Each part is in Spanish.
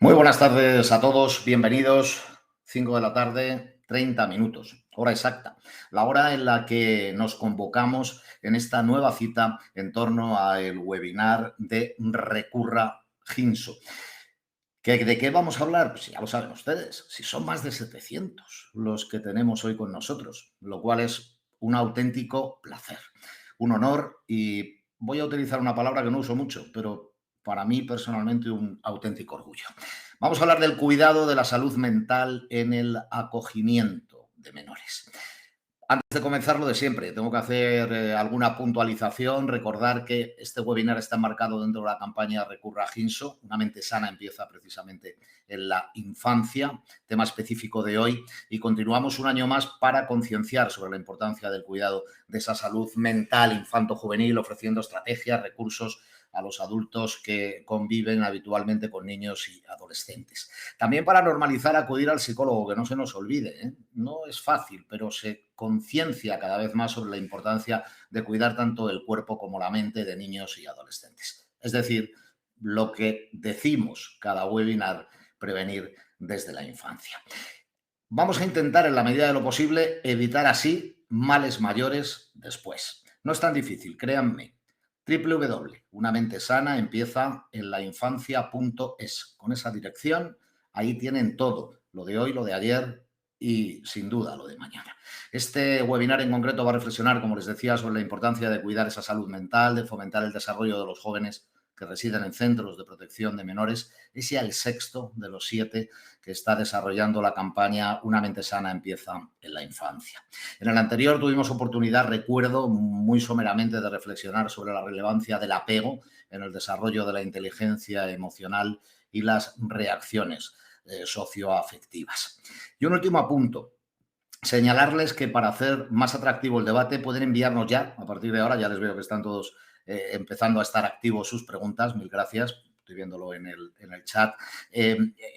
Muy buenas tardes a todos, bienvenidos. 5 de la tarde, 30 minutos, hora exacta. La hora en la que nos convocamos en esta nueva cita en torno al webinar de Recurra Ginso. ¿De qué vamos a hablar? Pues ya lo saben ustedes, si son más de 700 los que tenemos hoy con nosotros, lo cual es un auténtico placer, un honor y voy a utilizar una palabra que no uso mucho, pero para mí personalmente un auténtico orgullo. Vamos a hablar del cuidado de la salud mental en el acogimiento de menores. Antes de comenzar, lo de siempre, tengo que hacer alguna puntualización, recordar que este webinar está enmarcado dentro de la campaña Recurra Ginso. Una mente sana empieza precisamente en la infancia, tema específico de hoy, y continuamos un año más para concienciar sobre la importancia del cuidado de esa salud mental infanto-juvenil, ofreciendo estrategias, recursos a los adultos que conviven habitualmente con niños y adolescentes. También para normalizar acudir al psicólogo, que no se nos olvide, ¿eh? No es fácil, pero se conciencia cada vez más sobre la importancia de cuidar tanto el cuerpo como la mente de niños y adolescentes. Es decir, lo que decimos cada webinar, prevenir desde la infancia. Vamos a intentar, en la medida de lo posible, evitar así males mayores después. No es tan difícil, créanme. Una mente sana empieza en lainfancia.es. Con esa dirección, ahí tienen todo, lo de hoy, lo de ayer y, sin duda, lo de mañana. Este webinar en concreto va a reflexionar, como les decía, sobre la importancia de cuidar esa salud mental, de fomentar el desarrollo de los jóvenes que residen en centros de protección de menores. Es ya el sexto de los 7 que está desarrollando la campaña Una mente sana empieza en la infancia. En el anterior tuvimos oportunidad, recuerdo, muy someramente de reflexionar sobre la relevancia del apego en el desarrollo de la inteligencia emocional y las reacciones socioafectivas. Y un último apunto. Señalarles que para hacer más atractivo el debate pueden enviarnos ya, a partir de ahora, ya les veo que están todos empezando a estar activos sus preguntas, mil gracias, estoy viéndolo en el chat.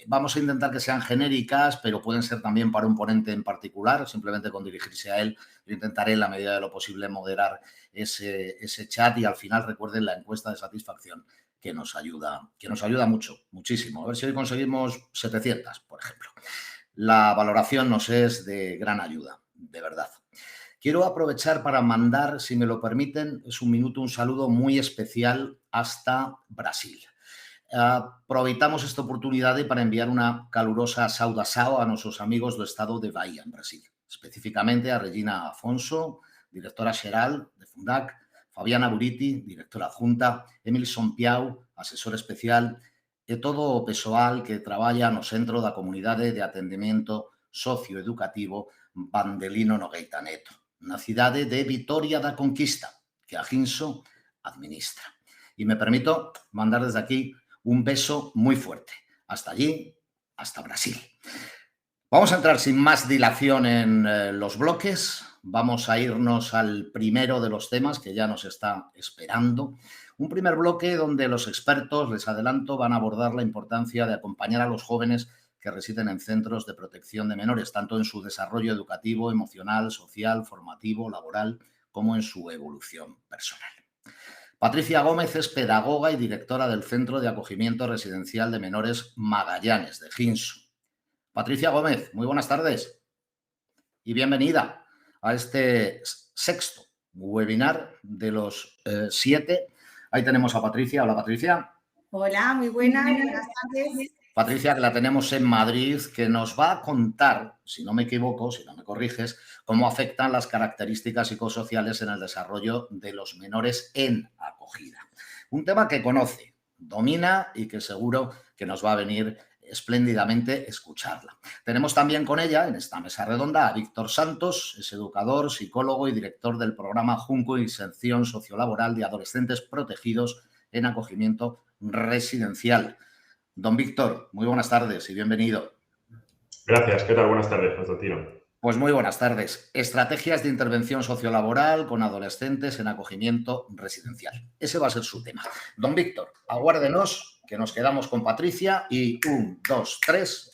Vamos a intentar que sean genéricas, pero pueden ser también para un ponente en particular, simplemente con dirigirse a él. Yo intentaré en la medida de lo posible moderar ese chat y al final recuerden la encuesta de satisfacción que nos ayuda mucho, muchísimo. A ver si hoy conseguimos 700, por ejemplo. La valoración nos es de gran ayuda, de verdad. Quiero aprovechar para mandar, si me lo permiten, es un minuto, un saludo muy especial hasta Brasil. Aproveitamos esta oportunidade para enviar unha calurosa saudação a nosos amigos do estado de Bahía, en Brasil. Especificamente a Regina Afonso, directora xeral de Fundac, Fabiana Buriti, directora adjunta, Emilson Piau, asesor especial, e todo o persoal que traballa no Centro da Comunidade de Atendemento Socioeducativo Bandelino Nogueita Neto, na cidade de Vitoria da Conquista, que a Ginso administra. Y me permito mandar desde aquí un beso muy fuerte. Hasta allí, hasta Brasil. Vamos a entrar sin más dilación en los bloques. Vamos a irnos al primero de los temas que ya nos está esperando. Un primer bloque donde los expertos, les adelanto, van a abordar la importancia de acompañar a los jóvenes que residen en centros de protección de menores, tanto en su desarrollo educativo, emocional, social, formativo, laboral, como en su evolución personal. Patricia Gómez es pedagoga y directora del Centro de Acogimiento Residencial de Menores Magallanes, de Ginso. Patricia Gómez, muy buenas tardes y bienvenida a este sexto webinar de los 7. Ahí tenemos a Patricia. Hola, Patricia. Hola, muy buenas tardes. Patricia, que la tenemos en Madrid, que nos va a contar, si no me equivoco, si no me corriges, cómo afectan las características psicosociales en el desarrollo de los menores en acogida. Un tema que conoce, domina y que seguro que nos va a venir espléndidamente escucharla. Tenemos también con ella, en esta mesa redonda, a Víctor Santos, es educador, psicólogo y director del programa Junco Inserción Sociolaboral de Adolescentes Protegidos en Acogimiento Residencial. Don Víctor, muy buenas tardes y bienvenido. Gracias, ¿qué tal? Buenas tardes, Constantino. Pues muy buenas tardes. Estrategias de intervención sociolaboral con adolescentes en acogimiento residencial. Ese va a ser su tema. Don Víctor, aguárdenos, que nos quedamos con Patricia y 1, 2, 3,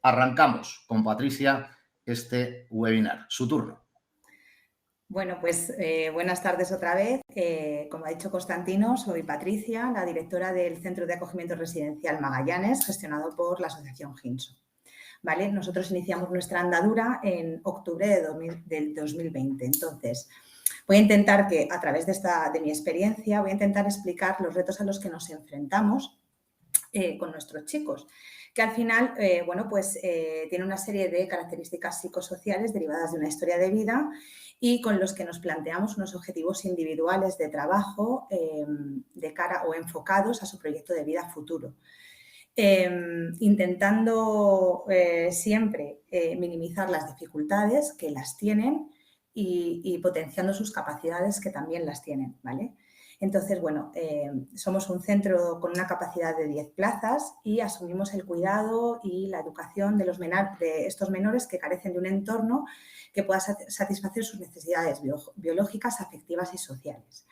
arrancamos con Patricia este webinar. Su turno. Bueno, pues buenas tardes otra vez. Como ha dicho Constantino, soy Patricia, la directora del Centro de Acogimiento Residencial Magallanes, gestionado por la Asociación Ginso. ¿Vale? Nosotros iniciamos nuestra andadura en octubre del 2020. Entonces, voy a intentar que, a través de mi experiencia, voy a intentar explicar los retos a los que nos enfrentamos con nuestros chicos, que al final, tiene una serie de características psicosociales derivadas de una historia de vida y con los que nos planteamos unos objetivos individuales de trabajo de cara o enfocados a su proyecto de vida futuro. Intentando siempre minimizar las dificultades que las tienen y potenciando sus capacidades que también las tienen, ¿vale? Entonces, bueno, somos un centro con una capacidad de 10 plazas y asumimos el cuidado y la educación de estos menores que carecen de un entorno que pueda satisfacer sus necesidades biológicas, afectivas y sociales.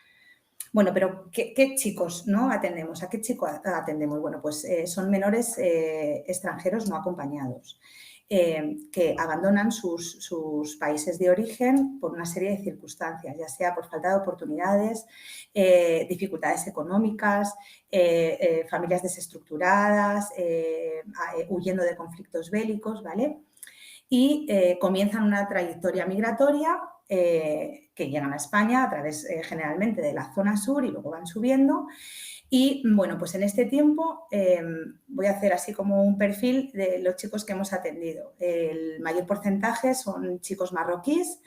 Bueno, pero ¿qué chicos no atendemos? ¿A qué chicos atendemos? Bueno, pues son menores extranjeros no acompañados que abandonan sus países de origen por una serie de circunstancias, ya sea por falta de oportunidades, dificultades económicas, familias desestructuradas, huyendo de conflictos bélicos, ¿vale? Y comienzan una trayectoria migratoria que llegan a España a través generalmente de la zona sur y luego van subiendo. Y bueno, pues en este tiempo voy a hacer así como un perfil de los chicos que hemos atendido. El mayor porcentaje son chicos marroquíes.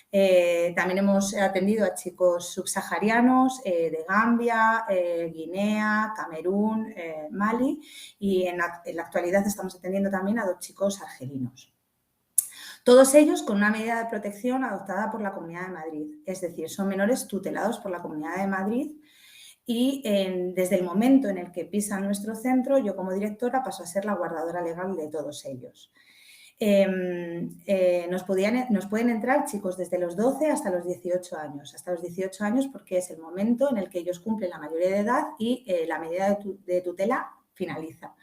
También hemos atendido a chicos subsaharianos de Gambia, Guinea, Camerún, Mali y en la actualidad estamos atendiendo también a 2 chicos argelinos. Todos ellos con una medida de protección adoptada por la Comunidad de Madrid, es decir, son menores tutelados por la Comunidad de Madrid y desde el momento en el que pisan nuestro centro, yo como directora paso a ser la guardadora legal de todos ellos. Nos pueden entrar chicos desde los 12 hasta los 18 años. Hasta los 18 años porque es el momento en el que ellos cumplen la mayoría de edad y la medida de tutela finaliza.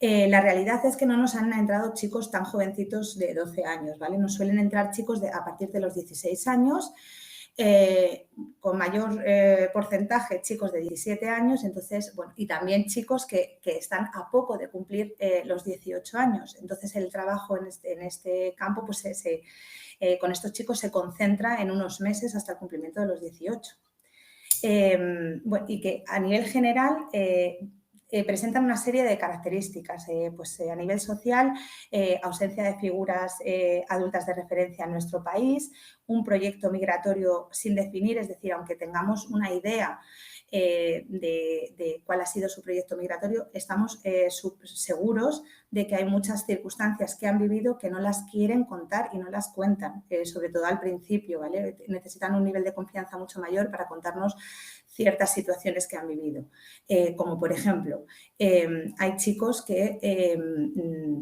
La realidad es que no nos han entrado chicos tan jovencitos de 12 años, ¿vale? Nos suelen entrar chicos a partir de los 16 años, con mayor porcentaje chicos de 17 años, entonces, bueno, y también chicos que están a poco de cumplir los 18 años. Entonces, el trabajo en este campo, pues con estos chicos se concentra en unos meses hasta el cumplimiento de los 18. Bueno, y que a nivel general presentan una serie de características, a nivel social, ausencia de figuras adultas de referencia en nuestro país, un proyecto migratorio sin definir, es decir, aunque tengamos una idea de cuál ha sido su proyecto migratorio, estamos seguros de que hay muchas circunstancias que han vivido que no las quieren contar y no las cuentan, sobre todo al principio, ¿vale? Necesitan un nivel de confianza mucho mayor para contarnos ciertas situaciones que han vivido. Como por ejemplo, hay chicos que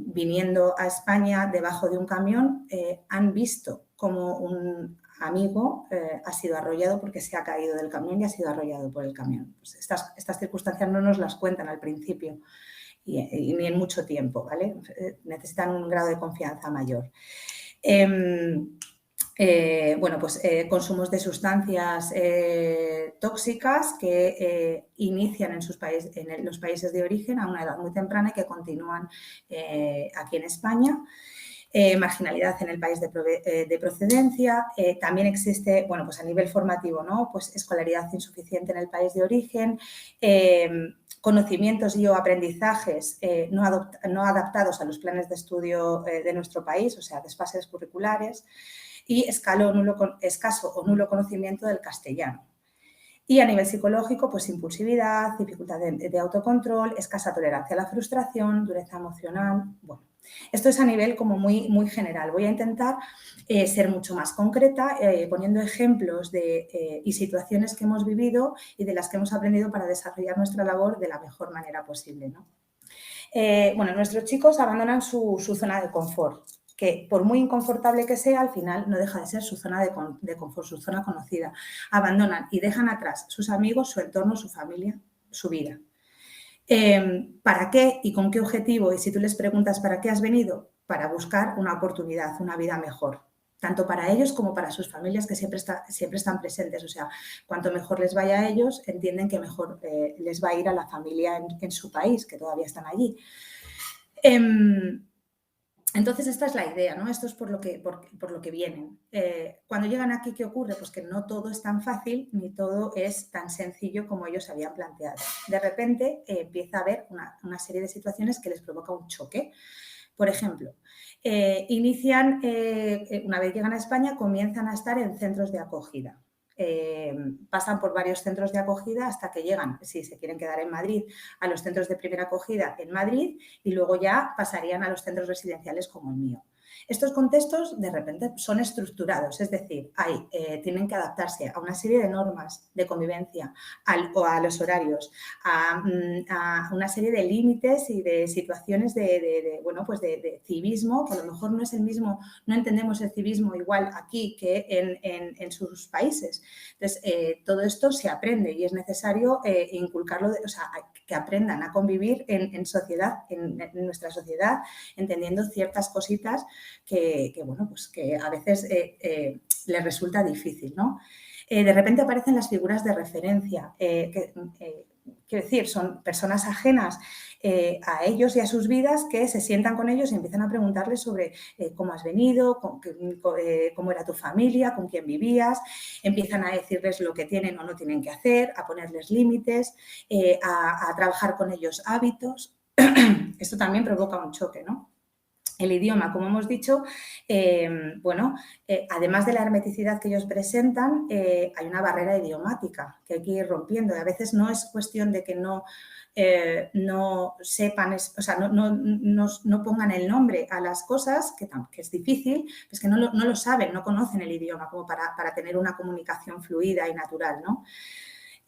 viniendo a España debajo de un camión han visto como un amigo ha sido arrollado porque se ha caído del camión y ha sido arrollado por el camión. Pues estas circunstancias no nos las cuentan al principio y ni en mucho tiempo, ¿vale? Necesitan un grado de confianza mayor. Consumos de sustancias tóxicas que inician en los países de origen a una edad muy temprana y que continúan aquí en España. Marginalidad en el país de procedencia. También existe, bueno, pues a nivel formativo, ¿no? Pues escolaridad insuficiente en el país de origen, conocimientos y o aprendizajes no adaptados a los planes de estudio de nuestro país, o sea, desfases curriculares, y escaso o nulo conocimiento del castellano. Y a nivel psicológico, pues impulsividad, dificultad de autocontrol, escasa tolerancia a la frustración, dureza emocional. Bueno, esto es a nivel como muy, muy general. Voy a intentar ser mucho más concreta, poniendo ejemplos y situaciones que hemos vivido y de las que hemos aprendido para desarrollar nuestra labor de la mejor manera posible, ¿no? Nuestros chicos abandonan su zona de confort, que por muy inconfortable que sea, al final no deja de ser su zona de confort, su zona conocida. Abandonan y dejan atrás sus amigos, su entorno, su familia, su vida. ¿Para qué y con qué objetivo? Y si tú les preguntas ¿para qué has venido? Para buscar una oportunidad, una vida mejor. tanto para ellos como para sus familias que siempre están presentes. O sea, cuanto mejor les vaya a ellos, entienden que mejor les va a ir a la familia en su país, que todavía están allí. Entonces, esta es la idea, ¿no? Esto es por lo que vienen. Cuando llegan aquí, ¿qué ocurre? Pues que no todo es tan fácil ni todo es tan sencillo como ellos habían planteado. De repente empieza a haber una serie de situaciones que les provoca un choque. Por ejemplo, una vez llegan a España, comienzan a estar en centros de acogida. Pasan por varios centros de acogida hasta que llegan, si se quieren quedar en Madrid, a los centros de primera acogida en Madrid y luego ya pasarían a los centros residenciales como el mío. Estos contextos de repente son estructurados, es decir, tienen que adaptarse a una serie de normas de convivencia, a los horarios, a una serie de límites y de situaciones de civismo, que a lo mejor no es el mismo, no entendemos el civismo igual aquí que en sus países. Entonces, todo esto se aprende y es necesario inculcarlo, que aprendan a convivir en sociedad, en nuestra sociedad, entendiendo ciertas cositas que a veces les resulta difícil, ¿no? De repente aparecen las figuras de referencia, quiero decir, son personas ajenas a ellos y a sus vidas que se sientan con ellos y empiezan a preguntarles sobre cómo has venido, cómo era tu familia, con quién vivías, empiezan a decirles lo que tienen o no tienen que hacer, a ponerles límites, a trabajar con ellos hábitos. Esto también provoca un choque, ¿no? El idioma, como hemos dicho, además de la hermeticidad que ellos presentan, hay una barrera idiomática que hay que ir rompiendo. Y a veces no es cuestión de que no sepan, no pongan el nombre a las cosas, que es difícil, es que no lo saben, no conocen el idioma como para tener una comunicación fluida y natural, ¿no?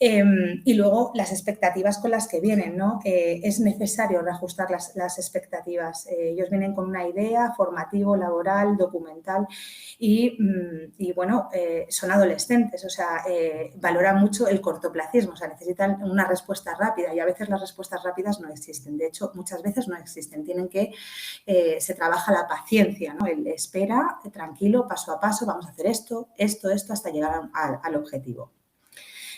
Y luego las expectativas con las que vienen, ¿no? Es necesario reajustar las expectativas. Ellos vienen con una idea formativo, laboral, documental y son adolescentes, o sea, valoran mucho el cortoplacismo, o sea, necesitan una respuesta rápida y a veces las respuestas rápidas no existen. De hecho, muchas veces no existen. Se trabaja la paciencia, ¿no? El espera, tranquilo, paso a paso, vamos a hacer esto, hasta llegar al objetivo.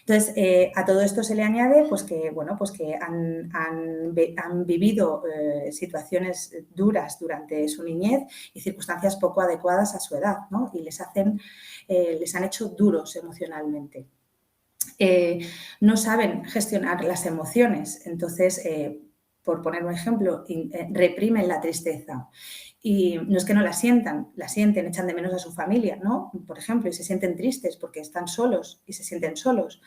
Entonces, a todo esto se le añade pues que han vivido situaciones duras durante su niñez y circunstancias poco adecuadas a su edad, ¿no? Y les han hecho duros emocionalmente. No saben gestionar las emociones, entonces, por poner un ejemplo, reprimen la tristeza. Y no es que no la sientan, la sienten, echan de menos a su familia, ¿no? Por ejemplo, y se sienten tristes porque están solos y se sienten solos.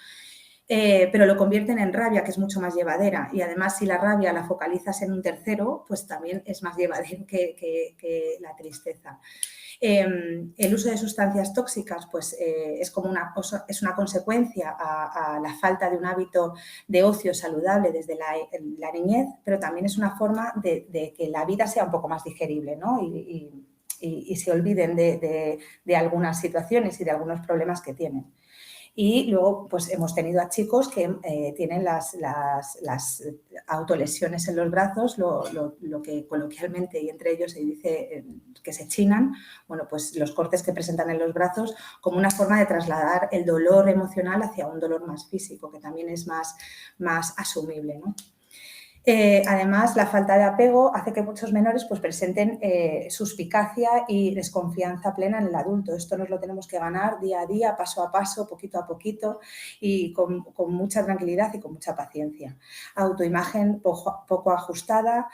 Pero lo convierten en rabia, que es mucho más llevadera. Y además, si la rabia la focalizas en un tercero, pues también es más llevadero que la tristeza. El uso de sustancias tóxicas pues, es una consecuencia a la falta de un hábito de ocio saludable desde la niñez, pero también es una forma de que la vida sea un poco más digerible, ¿no? Y se olviden de algunas situaciones y de algunos problemas que tienen. Y luego pues, hemos tenido a chicos que tienen las autolesiones en los brazos, lo que coloquialmente y entre ellos se dice que se chinan, bueno, pues los cortes que presentan en los brazos como una forma de trasladar el dolor emocional hacia un dolor más físico, que también es más asumible, ¿no? Además, la falta de apego hace que muchos menores pues, presenten suspicacia y desconfianza plena en el adulto. Esto nos lo tenemos que ganar día a día, paso a paso, poquito a poquito y con mucha tranquilidad y con mucha paciencia. Autoimagen poco ajustada,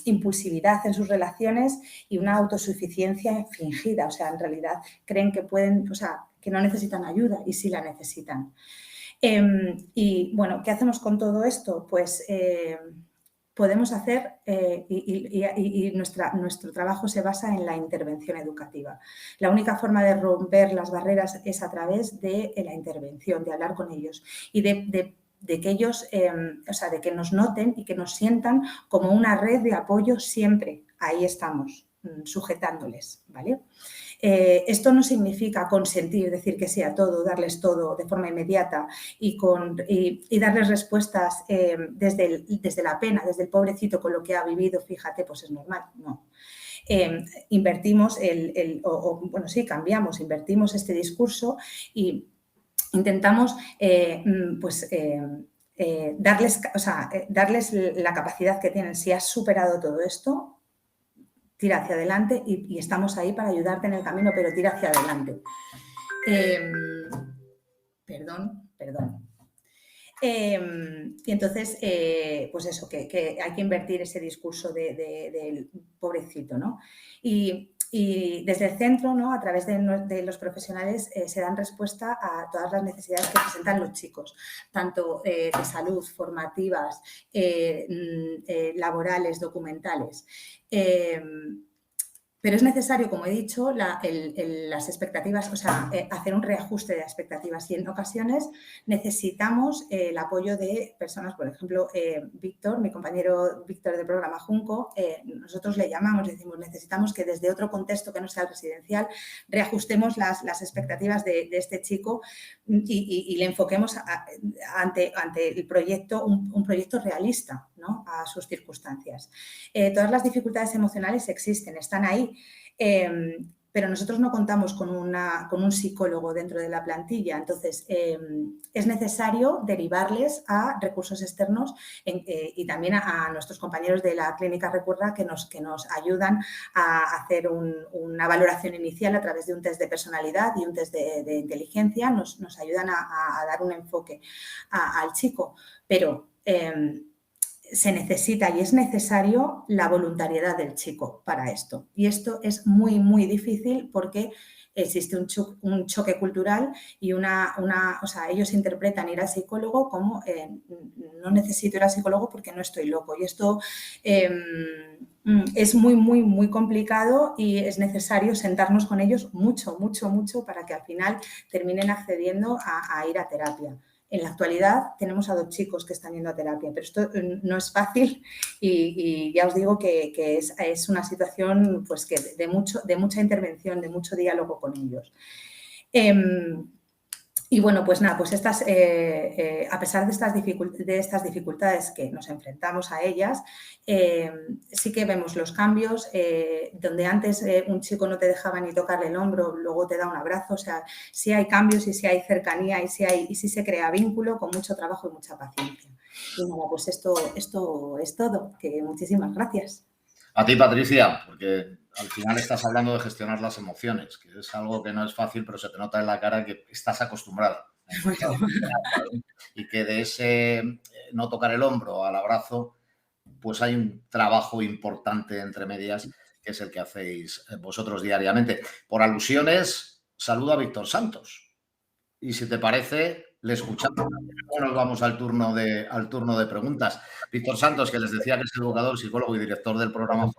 impulsividad en sus relaciones y una autosuficiencia fingida. O sea, en realidad creen que que no necesitan ayuda y sí la necesitan. Y bueno, ¿qué hacemos con todo esto? Pues podemos hacer, nuestro trabajo se basa en la intervención educativa. La única forma de romper las barreras es a través de la intervención, de hablar con ellos y de que ellos, de que nos noten y que nos sientan como una red de apoyo siempre. Ahí estamos, sujetándoles, ¿vale? Esto no significa consentir, decir que sí a todo, darles todo de forma inmediata y darles respuestas desde la pena, desde el pobrecito con lo que ha vivido, fíjate, pues es normal, no. invertimos invertimos este discurso y intentamos darles la capacidad que tienen. Si has superado todo esto, tira hacia adelante y estamos ahí para ayudarte en el camino, pero tira hacia adelante. Perdón. Y entonces, pues eso, que hay que invertir ese discurso del pobrecito, ¿no? Y desde el centro, ¿no?, a través de los profesionales, se dan respuesta a todas las necesidades que presentan los chicos, tanto de salud, formativas, laborales, documentales. Pero es necesario, como he dicho, las expectativas, hacer un reajuste de expectativas y en ocasiones necesitamos el apoyo de personas, por ejemplo, Víctor, mi compañero Víctor del programa Junco, nosotros le llamamos, decimos, necesitamos que desde otro contexto que no sea el residencial reajustemos las expectativas de este chico y le enfoquemos ante el proyecto, un proyecto realista, ¿no?, a sus circunstancias. Todas las dificultades emocionales existen, están ahí, pero nosotros no contamos con un psicólogo dentro de la plantilla, entonces es necesario derivarles a recursos externos y también a nuestros compañeros de la Clínica Recuerda que nos ayudan a hacer una valoración inicial a través de un test de personalidad y un test de inteligencia, nos ayudan a dar un enfoque al chico, pero se necesita y es necesario la voluntariedad del chico para esto. Y esto es muy, muy difícil porque existe un choque cultural y ellos interpretan ir al psicólogo como no necesito ir al psicólogo porque no estoy loco. Y esto es muy, muy, muy complicado y es necesario sentarnos con ellos mucho, mucho, mucho para que al final terminen accediendo a ir a terapia. En la actualidad tenemos a 2 chicos que están yendo a terapia, pero esto no es fácil y ya os digo que es una situación pues, de mucha intervención, de mucho diálogo con ellos. Y bueno, pues nada, pues a pesar de estas dificultades que nos enfrentamos a ellas, sí que vemos los cambios, donde antes un chico no te dejaba ni tocarle el hombro, luego te da un abrazo, o sea, sí hay cambios y sí hay cercanía y sí se crea vínculo con mucho trabajo y mucha paciencia. Y nada, pues esto es todo, que muchísimas gracias. A ti, Patricia, porque al final estás hablando de gestionar las emociones, que es algo que no es fácil, pero se te nota en la cara que estás acostumbrada. Y que de ese no tocar el hombro al abrazo, pues hay un trabajo importante entre medias, que es el que hacéis vosotros diariamente. Por alusiones, saludo a Víctor Santos. Y si te parece, le escuchamos. Luego nos vamos al turno de preguntas. Víctor Santos, que les decía que es educador, psicólogo y director del programa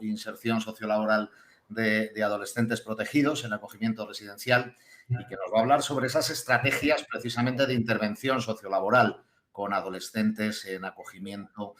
Inserción Sociolaboral de Adolescentes Protegidos en acogimiento residencial y que nos va a hablar sobre esas estrategias precisamente de intervención sociolaboral con adolescentes en acogimiento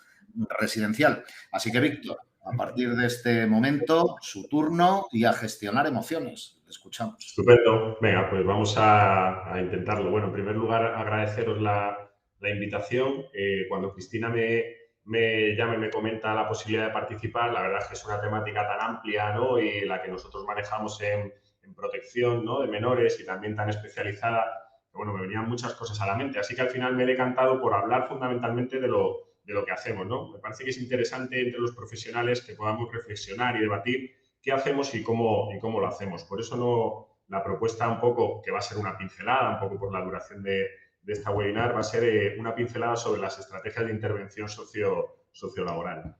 residencial. Así que, Víctor, a partir de este momento, su turno y a gestionar emociones. Le escuchamos. Estupendo. Venga, pues vamos a intentarlo. Bueno, en primer lugar, agradeceros la invitación. Cuando Cristina me llama y me comenta la posibilidad de participar, la verdad es que es una temática tan amplia, ¿no?, y la que nosotros manejamos en protección, ¿no?, de menores y también tan especializada, que bueno, me venían muchas cosas a la mente. Así que al final me he decantado por hablar fundamentalmente de lo que hacemos, ¿no? Me parece que es interesante entre los profesionales que podamos reflexionar y debatir qué hacemos y cómo lo hacemos. Por eso la propuesta un poco, que va a ser una pincelada, un poco por la duración de esta webinar, va a ser una pincelada sobre las estrategias de intervención sociolaboral.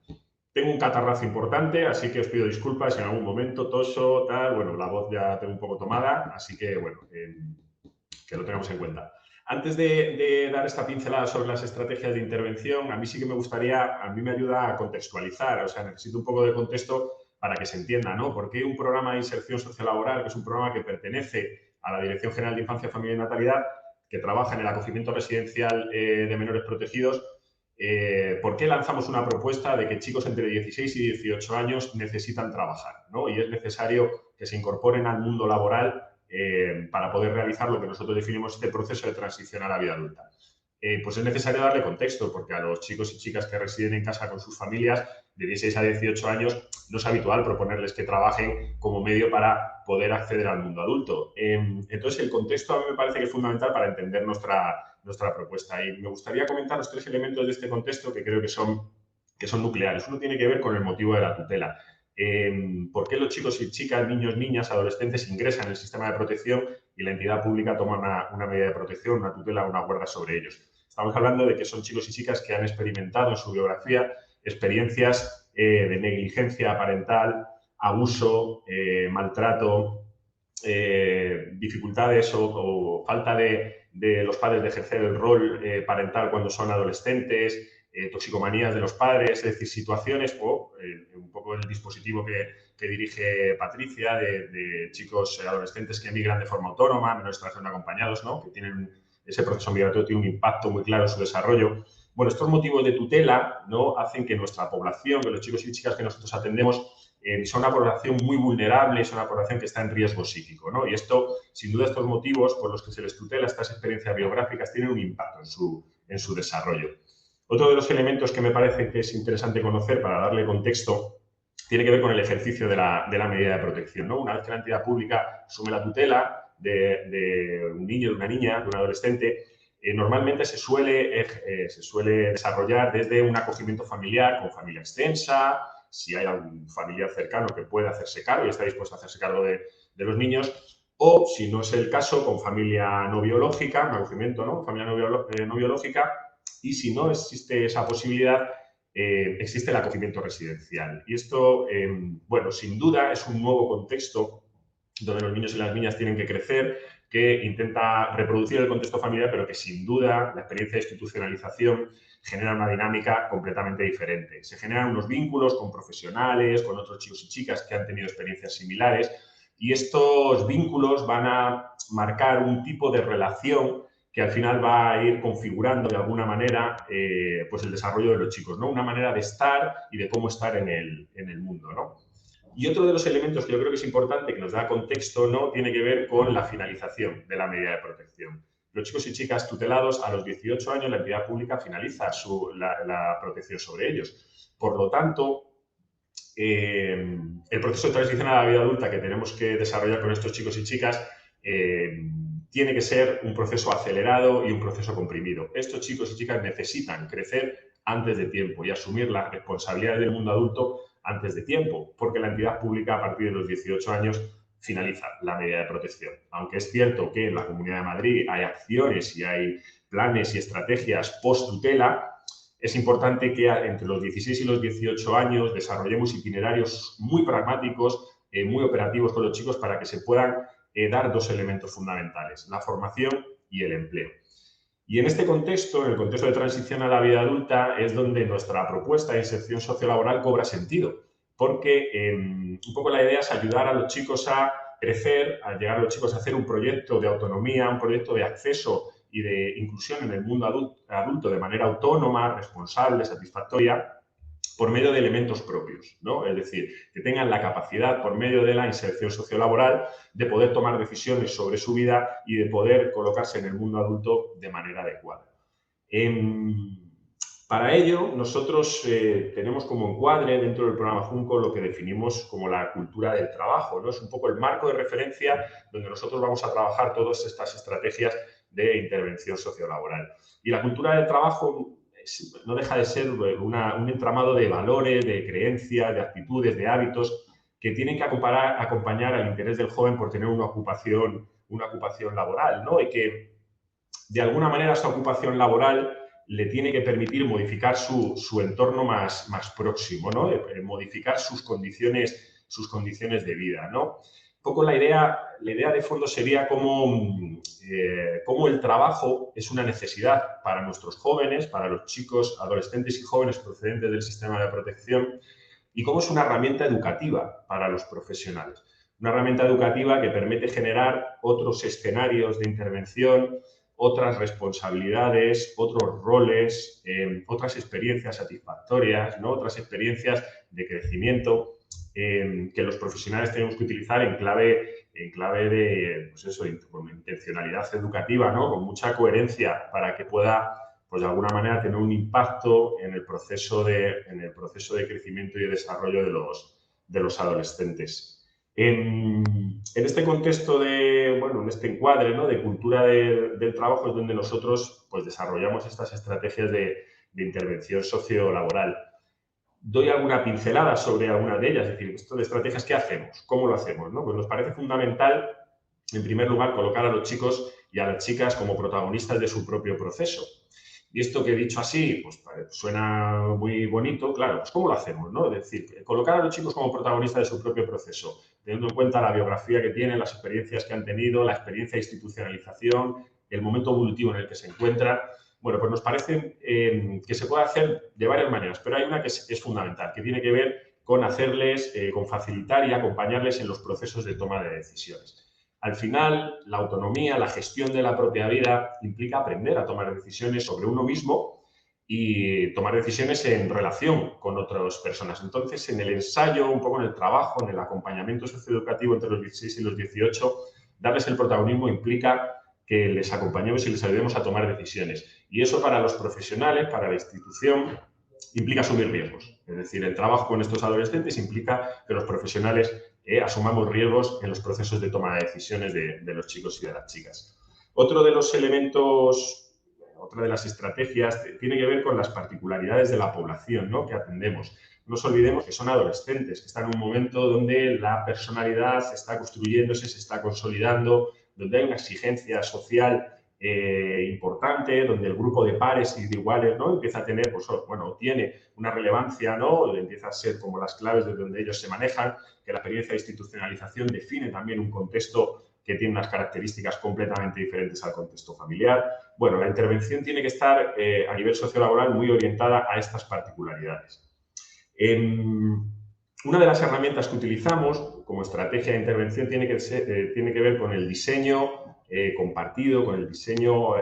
Tengo un catarrazo importante, así que os pido disculpas si en algún momento toso, tal, bueno, la voz ya tengo un poco tomada, así que, bueno, que lo tengamos en cuenta. Antes de dar esta pincelada sobre las estrategias de intervención, a mí sí que me gustaría, a mí me ayuda a contextualizar, o sea, necesito un poco de contexto para que se entienda, ¿no? ¿Por qué un programa de inserción sociolaboral, que es un programa que pertenece a la Dirección General de Infancia, Familia y Natalidad, que trabaja en el acogimiento residencial de menores protegidos, ¿por qué lanzamos una propuesta de que chicos entre 16 y 18 años necesitan trabajar, ¿no? Y es necesario que se incorporen al mundo laboral para poder realizar lo que nosotros definimos este proceso de transición a la vida adulta? pues es necesario darle contexto, porque a los chicos y chicas que residen en casa con sus familias de 16 a 18 años no es habitual proponerles que trabajen como medio para poder acceder al mundo adulto. Entonces, el contexto a mí me parece que es fundamental para entender nuestra propuesta. Y me gustaría comentar los 3 elementos de este contexto que creo que son nucleares. Uno tiene que ver con el motivo de la tutela. ¿Por qué los chicos y chicas, niños, niñas, adolescentes ingresan en el sistema de protección y la entidad pública toma una medida de protección, una tutela, una guarda sobre ellos? Estamos hablando de que son chicos y chicas que han experimentado en su biografía experiencias de negligencia parental, abuso, maltrato, dificultades o falta de los padres de ejercer el rol parental cuando son adolescentes, toxicomanías de los padres, es decir, situaciones o un poco el dispositivo que dirige Patricia de chicos adolescentes que emigran de forma autónoma, menores extranjeros no acompañados, ¿no? Que tienen ese proceso migratorio, tiene un impacto muy claro en su desarrollo. Bueno, estos motivos de tutela, ¿no?, hacen que nuestra población, que los chicos y chicas que nosotros atendemos, son una población muy vulnerable, es una población que está en riesgo psíquico, ¿no? Y esto, sin duda, estos motivos por los que se les tutela, estas experiencias biográficas, tienen un impacto en su desarrollo. Otro de los elementos que me parece que es interesante conocer para darle contexto tiene que ver con el ejercicio de la medida de protección, ¿no? Una vez que la entidad pública asume la tutela de un niño, de una niña, de un adolescente, normalmente se suele desarrollar desde un acogimiento familiar con familia extensa, si hay algún familiar cercano que pueda hacerse cargo y está dispuesto a hacerse cargo de los niños, o, si no es el caso, con familia no biológica, un acogimiento, ¿no?, familia no biológica, y si no existe esa posibilidad, existe el acogimiento residencial. Y esto, bueno, sin duda es un nuevo contexto donde los niños y las niñas tienen que crecer, que intenta reproducir el contexto familiar, pero que sin duda la experiencia de institucionalización genera una dinámica completamente diferente. Se generan unos vínculos con profesionales, con otros chicos y chicas que han tenido experiencias similares, y estos vínculos van a marcar un tipo de relación que al final va a ir configurando de alguna manera pues el desarrollo de los chicos, ¿no? Una manera de estar y de cómo estar en el mundo, ¿no? Y otro de los elementos que yo creo que es importante, que nos da contexto, ¿no?, tiene que ver con la finalización de la medida de protección. Los chicos y chicas tutelados, a los 18 años, la entidad pública finaliza la protección sobre ellos. Por lo tanto, el proceso de transición a la vida adulta que tenemos que desarrollar con estos chicos y chicas tiene que ser un proceso acelerado y un proceso comprimido. Estos chicos y chicas necesitan crecer antes de tiempo y asumir las responsabilidades del mundo adulto antes de tiempo, porque la entidad pública a partir de los 18 años finaliza la medida de protección. Aunque es cierto que en la Comunidad de Madrid hay acciones y hay planes y estrategias post-tutela, es importante que entre los 16 y los 18 años desarrollemos itinerarios muy pragmáticos, muy operativos con los chicos para que se puedan dar 2 elementos fundamentales, la formación y el empleo. Y en este contexto, en el contexto de transición a la vida adulta, es donde nuestra propuesta de inserción sociolaboral cobra sentido, porque un poco la idea es ayudar a los chicos a crecer, a llegar a los chicos a hacer un proyecto de autonomía, un proyecto de acceso y de inclusión en el mundo adulto de manera autónoma, responsable, satisfactoria, por medio de elementos propios, ¿no? Es decir, que tengan la capacidad, por medio de la inserción sociolaboral, de poder tomar decisiones sobre su vida y de poder colocarse en el mundo adulto de manera adecuada. Para ello, nosotros tenemos como encuadre dentro del programa Junco lo que definimos como la cultura del trabajo, ¿no? Es un poco el marco de referencia donde nosotros vamos a trabajar todas estas estrategias de intervención sociolaboral. Y la cultura del trabajo no deja de ser un entramado de valores, de creencias, de actitudes, de hábitos que tienen que acompañar al interés del joven por tener una ocupación laboral, ¿no? Y que, de alguna manera, esta ocupación laboral le tiene que permitir modificar su entorno más próximo, ¿no? Modificar sus condiciones de vida, ¿no? Un poco la idea de fondo sería cómo el trabajo es una necesidad para nuestros jóvenes, para los chicos, adolescentes y jóvenes procedentes del sistema de protección, y cómo es una herramienta educativa para los profesionales. Una herramienta educativa que permite generar otros escenarios de intervención, otras responsabilidades, otros roles, otras experiencias satisfactorias, ¿no? Otras experiencias de crecimiento que los profesionales tenemos que utilizar en clave de, pues eso, con intencionalidad educativa, ¿no? Con mucha coherencia para que pueda pues de alguna manera tener un impacto en el proceso de crecimiento y de desarrollo de los adolescentes. En este contexto en este encuadre, ¿no?, de cultura del trabajo es donde nosotros pues, desarrollamos estas estrategias de intervención sociolaboral. Doy alguna pincelada sobre algunas de ellas, es decir, esto de estrategias, ¿qué hacemos? ¿Cómo lo hacemos? ¿No? Pues nos parece fundamental, en primer lugar, colocar a los chicos y a las chicas como protagonistas de su propio proceso. Y esto que he dicho así, pues suena muy bonito, claro, pues ¿cómo lo hacemos? ¿No? Es decir, colocar a los chicos como protagonistas de su propio proceso, teniendo en cuenta la biografía que tienen, las experiencias que han tenido, la experiencia de institucionalización, el momento evolutivo en el que se encuentran. Bueno, pues nos parece que se puede hacer de varias maneras, pero hay una que es fundamental, que tiene que ver con hacerles, con facilitar y acompañarles en los procesos de toma de decisiones. Al final, la autonomía, la gestión de la propia vida implica aprender a tomar decisiones sobre uno mismo y tomar decisiones en relación con otras personas. Entonces, en el ensayo, un poco en el trabajo, en el acompañamiento socioeducativo entre los 16 y los 18, darles el protagonismo implica que les acompañemos y les ayudemos a tomar decisiones. Y eso para los profesionales, para la institución, implica asumir riesgos. Es decir, el trabajo con estos adolescentes implica que los profesionales asumamos riesgos en los procesos de toma de decisiones de los chicos y de las chicas. Otro de los elementos, otra de las estrategias, tiene que ver con las particularidades de la población, ¿no?, que atendemos. No nos olvidemos que son adolescentes, que están en un momento donde la personalidad se está construyéndose, se está consolidando, donde hay una exigencia social importante, donde el grupo de pares y de iguales, ¿no?, empieza a tener, pues, bueno, tiene una relevancia, ¿no?, empieza a ser como las claves de donde ellos se manejan, que la experiencia de institucionalización define también un contexto que tiene unas características completamente diferentes al contexto familiar. Bueno, la intervención tiene que estar a nivel sociolaboral muy orientada a estas particularidades. Una de las herramientas que utilizamos como estrategia de intervención tiene que ver con el diseño compartido, con el diseño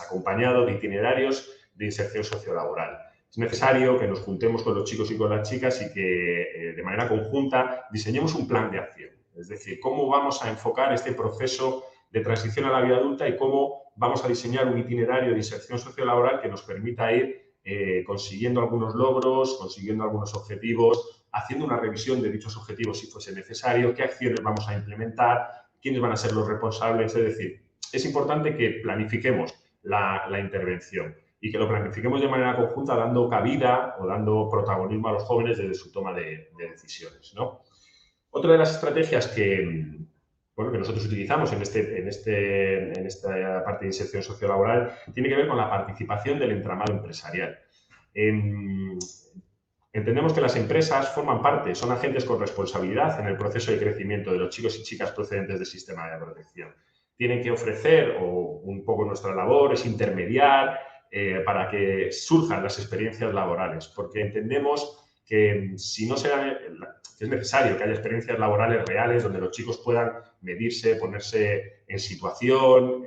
acompañado de itinerarios de inserción sociolaboral. Es necesario que nos juntemos con los chicos y con las chicas y que de manera conjunta diseñemos un plan de acción. Es decir, cómo vamos a enfocar este proceso de transición a la vida adulta y cómo vamos a diseñar un itinerario de inserción sociolaboral que nos permita ir consiguiendo algunos logros, consiguiendo algunos objetivos, haciendo una revisión de dichos objetivos si fuese necesario, qué acciones vamos a implementar, quiénes van a ser los responsables. Es decir, es importante que planifiquemos la intervención y que lo planifiquemos de manera conjunta, dando cabida o dando protagonismo a los jóvenes desde su toma de decisiones, ¿no? Otra de las estrategias que nosotros utilizamos en esta parte de inserción sociolaboral tiene que ver con la participación del entramado empresarial. Entendemos que las empresas forman parte, son agentes con responsabilidad en el proceso de crecimiento de los chicos y chicas procedentes del sistema de protección. Tienen que ofrecer, o un poco nuestra labor es intermediar para que surjan las experiencias laborales, porque entendemos que si no se dan, es necesario que haya experiencias laborales reales donde los chicos puedan medirse, ponerse en situación,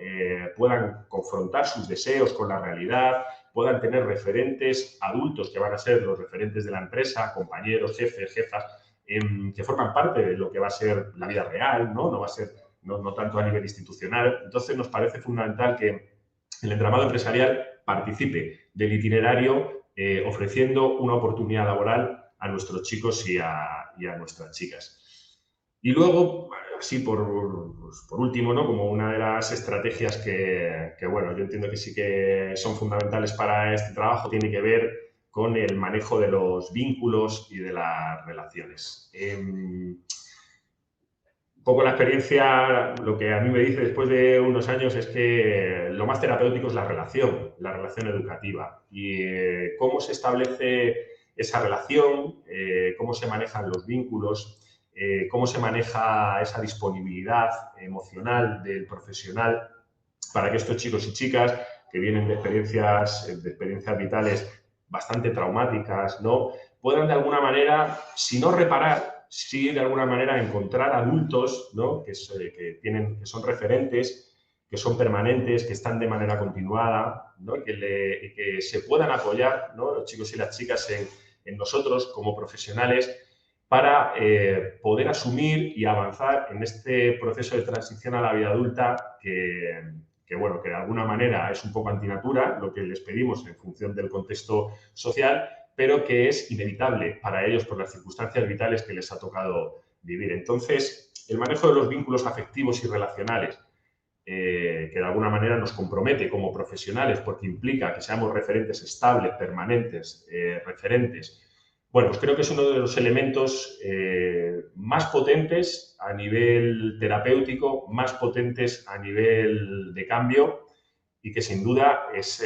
puedan confrontar sus deseos con la realidad, puedan tener referentes adultos que van a ser los referentes de la empresa, compañeros, jefes, jefas, que forman parte de lo que va a ser la vida real, ¿no? No va a ser, no tanto a nivel institucional. Entonces, nos parece fundamental que el entramado empresarial participe del itinerario ofreciendo una oportunidad laboral a nuestros chicos y a nuestras chicas. Y luego, así por último, ¿no?, como una de las estrategias que, bueno, yo entiendo que sí que son fundamentales para este trabajo, tiene que ver con el manejo de los vínculos y de las relaciones. Un poco la experiencia, lo que a mí me dice después de unos años es que lo más terapéutico es la relación educativa y cómo se establece esa relación, cómo se manejan los vínculos, cómo se maneja esa disponibilidad emocional del profesional para que estos chicos y chicas que vienen de experiencias vitales bastante traumáticas, ¿no?, puedan de alguna manera, si no reparar, sí de alguna manera encontrar adultos, ¿no?, que son referentes, que son permanentes, que están de manera continuada, ¿no?, y que se puedan apoyar, ¿no?, los chicos y las chicas en nosotros como profesionales para poder asumir y avanzar en este proceso de transición a la vida adulta que bueno, que de alguna manera es un poco antinatura lo que les pedimos en función del contexto social, pero que es inevitable para ellos por las circunstancias vitales que les ha tocado vivir. Entonces, el manejo de los vínculos afectivos y relacionales, que de alguna manera nos compromete como profesionales porque implica que seamos referentes estables, permanentes, referentes. Bueno, pues creo que es uno de los elementos más potentes a nivel terapéutico, más potentes a nivel de cambio y que sin duda es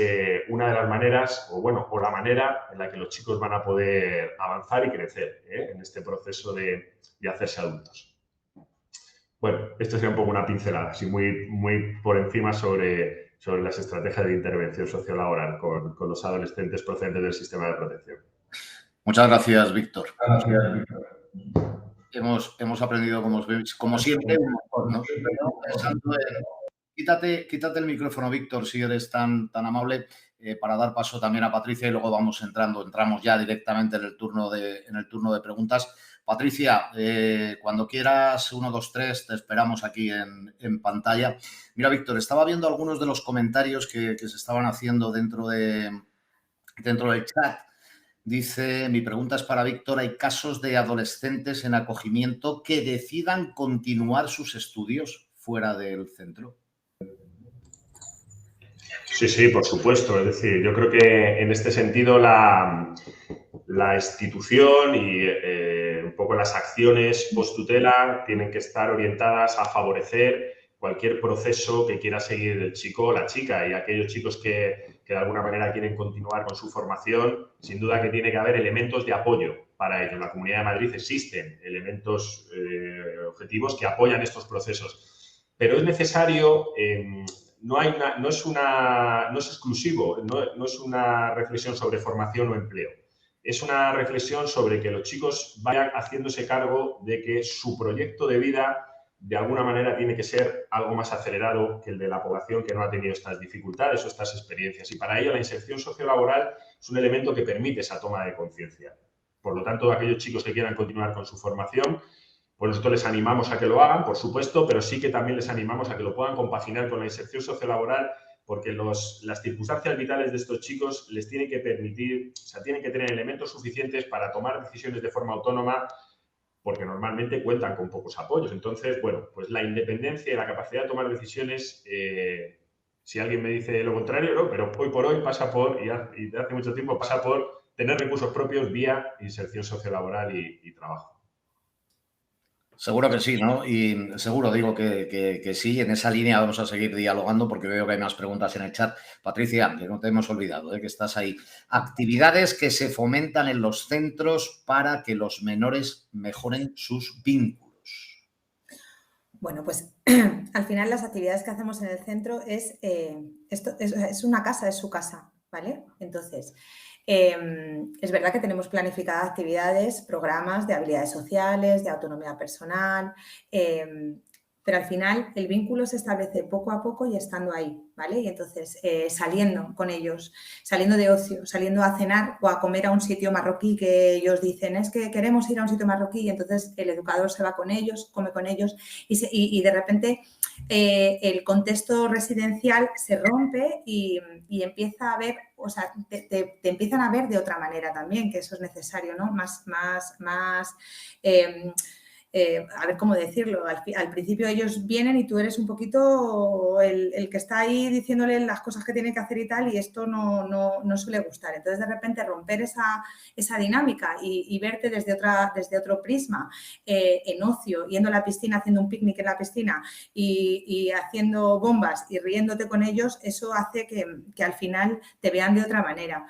una de las maneras, o la manera en la que los chicos van a poder avanzar y crecer en este proceso de hacerse adultos. Bueno, esto sería un poco una pincelada, así muy por encima sobre las estrategias de intervención sociolaboral con los adolescentes procedentes del sistema de protección. Muchas gracias, Víctor. Hemos aprendido, como siempre, un montón, ¿no? Quítate el micrófono, Víctor, si eres tan amable, para dar paso también a Patricia y luego entramos ya directamente en el turno de preguntas. Patricia, cuando quieras, 1, 2, 3, te esperamos aquí en pantalla. Mira, Víctor, estaba viendo algunos de los comentarios que se estaban haciendo dentro del chat. Dice, mi pregunta es para Víctor, ¿hay casos de adolescentes en acogimiento que decidan continuar sus estudios fuera del centro? Sí, por supuesto. Es decir, yo creo que en este sentido la institución y un poco las acciones post-tutela tienen que estar orientadas a favorecer cualquier proceso que quiera seguir el chico o la chica, y aquellos chicos que de alguna manera quieren continuar con su formación, sin duda que tiene que haber elementos de apoyo para ello. En la Comunidad de Madrid existen elementos objetivos que apoyan estos procesos, pero es necesario... No es exclusivo, no es una reflexión sobre formación o empleo. Es una reflexión sobre que los chicos vayan haciéndose cargo de que su proyecto de vida de alguna manera tiene que ser algo más acelerado que el de la población que no ha tenido estas dificultades o estas experiencias. Y para ello la inserción sociolaboral es un elemento que permite esa toma de conciencia. Por lo tanto, aquellos chicos que quieran continuar con su formación, pues nosotros les animamos a que lo hagan, por supuesto, pero sí que también les animamos a que lo puedan compaginar con la inserción sociolaboral, porque las circunstancias vitales de estos chicos les tienen que permitir, o sea, tienen que tener elementos suficientes para tomar decisiones de forma autónoma, porque normalmente cuentan con pocos apoyos. Entonces, bueno, pues la independencia y la capacidad de tomar decisiones, si alguien me dice lo contrario, no, pero hoy por hoy pasa por, y de hace mucho tiempo, pasa por tener recursos propios vía inserción sociolaboral y trabajo. Seguro que sí, ¿no? Y seguro, digo que sí. En esa línea vamos a seguir dialogando porque veo que hay más preguntas en el chat. Patricia, que no te hemos olvidado, que estás ahí. Actividades que se fomentan en los centros para que los menores mejoren sus vínculos. Bueno, pues al final las actividades que hacemos en el centro es una casa, es su casa, ¿vale? Entonces... es verdad que tenemos planificadas actividades, programas de habilidades sociales, de autonomía personal, pero al final el vínculo se establece poco a poco y estando ahí, ¿vale? Y entonces saliendo con ellos, saliendo de ocio, saliendo a cenar o a comer a un sitio marroquí que ellos dicen, es que queremos ir a un sitio marroquí, y entonces el educador se va con ellos, come con ellos y de repente el contexto residencial se rompe y empieza a ver, o sea, te empiezan a ver de otra manera también, que eso es necesario, ¿no? A ver cómo decirlo, al principio ellos vienen y tú eres un poquito el que está ahí diciéndole las cosas que tiene que hacer y tal, y esto no suele gustar. Entonces, de repente, romper esa dinámica y verte desde otro prisma, en ocio, yendo a la piscina, haciendo un picnic en la piscina y haciendo bombas y riéndote con ellos, eso hace que al final te vean de otra manera.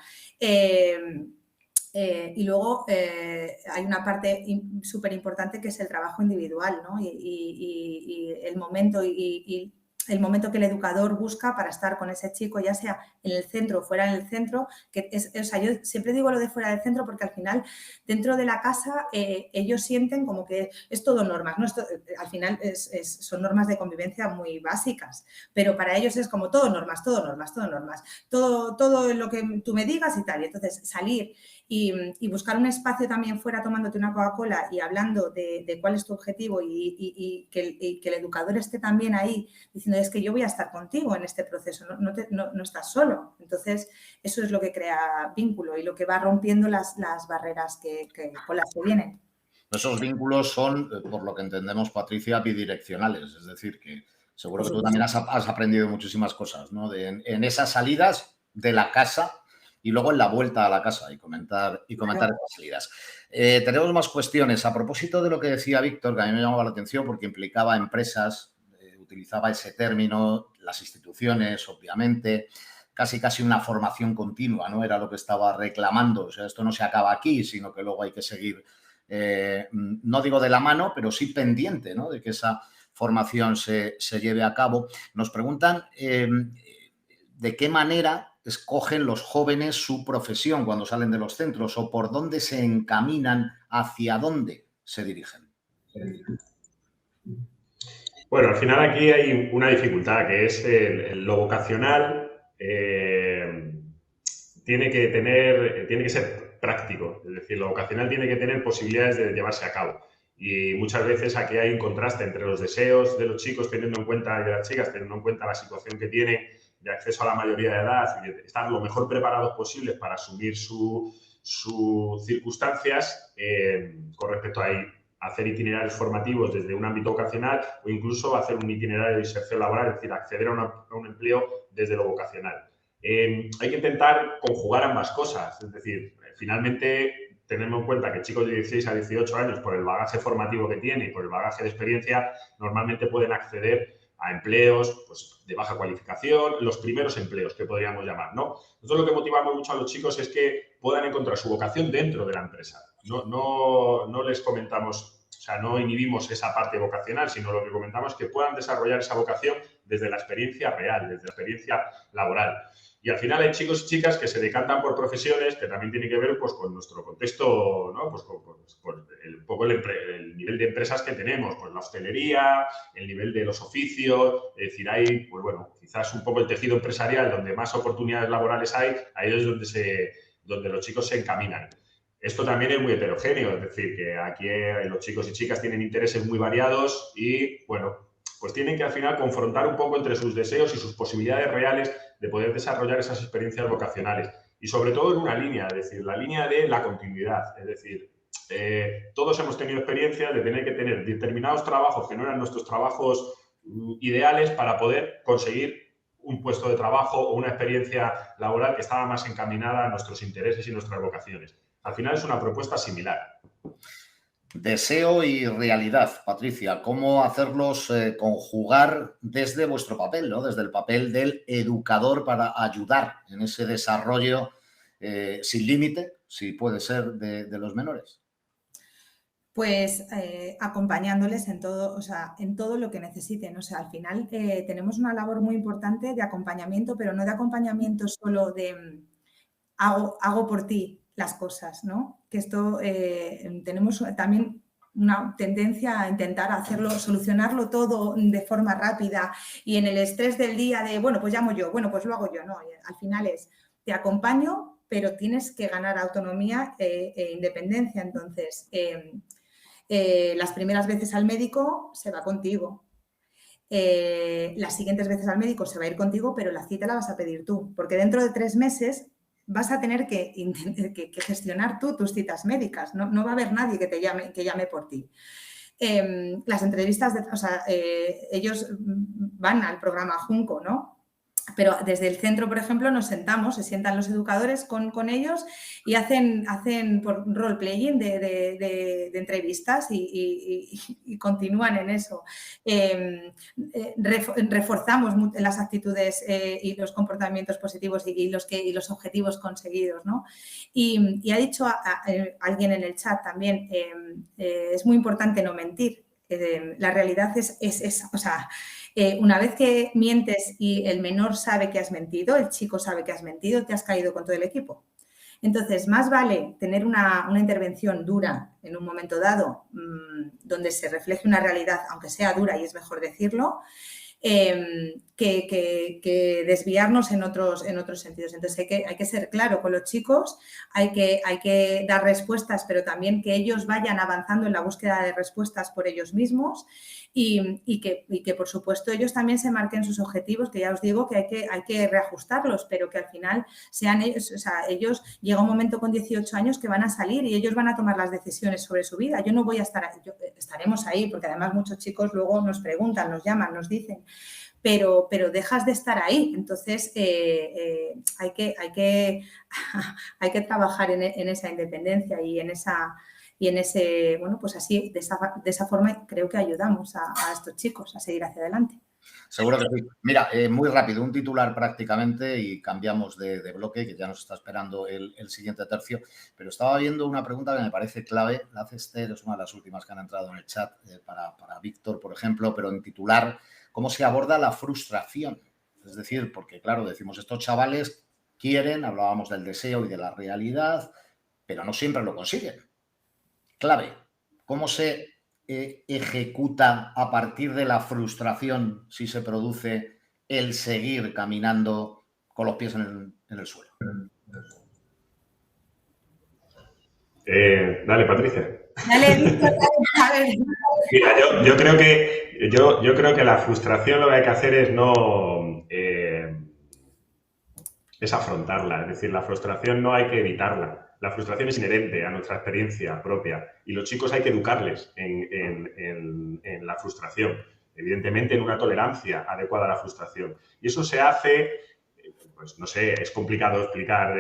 Y luego hay una parte súper importante que es el trabajo individual, ¿no? Y el momento el momento que el educador busca para estar con ese chico, ya sea en el centro o fuera del centro, o sea, yo siempre digo lo de fuera del centro porque al final dentro de la casa ellos sienten como que es todo normas, ¿no? Esto, al final son normas de convivencia muy básicas, pero para ellos es como todo normas, todo lo que tú me digas y tal. Y entonces salir y buscar un espacio también fuera tomándote una Coca-Cola y hablando de cuál es tu objetivo y que el educador esté también ahí diciendo, es que yo voy a estar contigo en este proceso, no estás solo. Entonces, eso es lo que crea vínculo y lo que va rompiendo las barreras con las que vienen. Esos vínculos son, por lo que entendemos, Patricia, bidireccionales, es decir, que seguro que tú también has aprendido muchísimas cosas, ¿no? En esas salidas de la casa y luego en la vuelta a la casa y comentar esas salidas. Tenemos más cuestiones. A propósito de lo que decía Víctor, que a mí me llamaba la atención porque implicaba empresas, utilizaba ese término, las instituciones, obviamente, casi una formación continua, ¿no? Era lo que estaba reclamando. O sea, esto no se acaba aquí, sino que luego hay que seguir, no digo de la mano, pero sí pendiente, ¿no? De que esa formación se lleve a cabo. Nos preguntan de qué manera escogen los jóvenes su profesión cuando salen de los centros o por dónde se encaminan, hacia dónde se dirigen. Bueno, al final aquí hay una dificultad que es lo vocacional tiene que ser práctico, es decir, lo vocacional tiene que tener posibilidades de llevarse a cabo. Y muchas veces aquí hay un contraste entre los deseos de los chicos teniendo en cuenta, y de las chicas teniendo en cuenta la situación que tienen de acceso a la mayoría de edad y de estar lo mejor preparados posibles para asumir sus circunstancias con respecto a hacer itinerarios formativos desde un ámbito vocacional o incluso hacer un itinerario de inserción laboral, es decir, acceder a un empleo desde lo vocacional. Hay que intentar conjugar ambas cosas, es decir, finalmente tenemos en cuenta que chicos de 16 a 18 años, por el bagaje formativo que tienen y por el bagaje de experiencia, normalmente pueden acceder a empleos pues, de baja cualificación, los primeros empleos que podríamos llamar, ¿no? Nosotros lo que motivamos mucho a los chicos es que puedan encontrar su vocación dentro de la empresa. No les comentamos, o sea, no inhibimos esa parte vocacional, sino lo que comentamos es que puedan desarrollar esa vocación desde la experiencia real, desde la experiencia laboral. Y al final hay chicos y chicas que se decantan por profesiones que también tienen que ver pues, con nuestro contexto, ¿no? Pues con un poco el nivel de empresas que tenemos, pues la hostelería, el nivel de los oficios, es decir, hay, pues bueno, quizás un poco el tejido empresarial donde más oportunidades laborales hay, ahí es donde los chicos se encaminan. Esto también es muy heterogéneo, es decir, que aquí los chicos y chicas tienen intereses muy variados y, bueno, pues tienen que al final confrontar un poco entre sus deseos y sus posibilidades reales de poder desarrollar esas experiencias vocacionales. Y sobre todo en una línea, es decir, la línea de la continuidad. Es decir, todos hemos tenido experiencias de tener que tener determinados trabajos que no eran nuestros trabajos ideales para poder conseguir un puesto de trabajo o una experiencia laboral que estaba más encaminada a nuestros intereses y nuestras vocaciones. Al final es una propuesta similar. Deseo y realidad, Patricia, ¿cómo hacerlos conjugar desde vuestro papel, ¿no? Desde el papel del educador para ayudar en ese desarrollo sin límite, si puede ser, de los menores? Pues acompañándoles en todo, o sea, en todo lo que necesiten. O sea, al final tenemos una labor muy importante de acompañamiento, pero no de acompañamiento solo de hago por ti las cosas, ¿no? Que esto tenemos también una tendencia a intentar solucionarlo todo de forma rápida y en el estrés del día de, bueno, pues llamo yo, bueno, pues lo hago yo, ¿no? Al final te acompaño, pero tienes que ganar autonomía e independencia. Entonces, las primeras veces al médico se va contigo. Las siguientes veces al médico se va a ir contigo, pero la cita la vas a pedir tú, porque dentro de 3 meses vas a tener que gestionar tú tus citas médicas. No va a haber nadie que llame por ti. Las entrevistas, ellos van al programa Junco, ¿no? Pero desde el centro, por ejemplo, nos sentamos, se sientan los educadores con ellos y hacen por role-playing de entrevistas y continúan en eso. Reforzamos las actitudes y los comportamientos positivos y los objetivos conseguidos, ¿no? Y ha dicho alguien en el chat también, es muy importante no mentir. La realidad es o sea, una vez que mientes y el menor sabe que has mentido, el chico sabe que has mentido, te has caído con todo el equipo. Entonces, más vale tener una intervención dura en un momento dado, donde se refleje una realidad, aunque sea dura y es mejor decirlo, que desviarnos en otros sentidos. Entonces hay que ser claro con los chicos, hay que dar respuestas, pero también que ellos vayan avanzando en la búsqueda de respuestas por ellos mismos y que por supuesto ellos también se marquen sus objetivos, que ya os digo que hay que reajustarlos, pero que al final sean ellos, o sea, ellos llega un momento con 18 años que van a salir y ellos van a tomar las decisiones sobre su vida. Yo no voy a estar ahí, estaremos ahí, porque además muchos chicos luego nos preguntan, nos llaman, nos dicen, pero dejas de estar ahí. Entonces, hay que trabajar en esa independencia y en ese, bueno, pues así, de esa forma creo que ayudamos a estos chicos a seguir hacia adelante. Seguro que sí. Mira, muy rápido, un titular prácticamente y cambiamos de bloque, que ya nos está esperando el siguiente tercio, pero estaba viendo una pregunta que me parece clave, la hace Esther, es una de las últimas que han entrado en el chat para Víctor, por ejemplo, pero en titular, ¿cómo se aborda la frustración? Es decir, porque claro, decimos, estos chavales quieren, hablábamos del deseo y de la realidad, pero no siempre lo consiguen. Clave, ¿cómo se ejecuta a partir de la frustración si se produce el seguir caminando con los pies en el suelo? Dale, Patricia. Dale, Víctor, a ver. Mira, yo creo que la frustración lo que hay que hacer es es afrontarla. Es decir, la frustración no hay que evitarla. La frustración es inherente a nuestra experiencia propia y los chicos hay que educarles en la frustración, evidentemente en una tolerancia adecuada a la frustración. Y eso se hace, pues no sé, es complicado explicar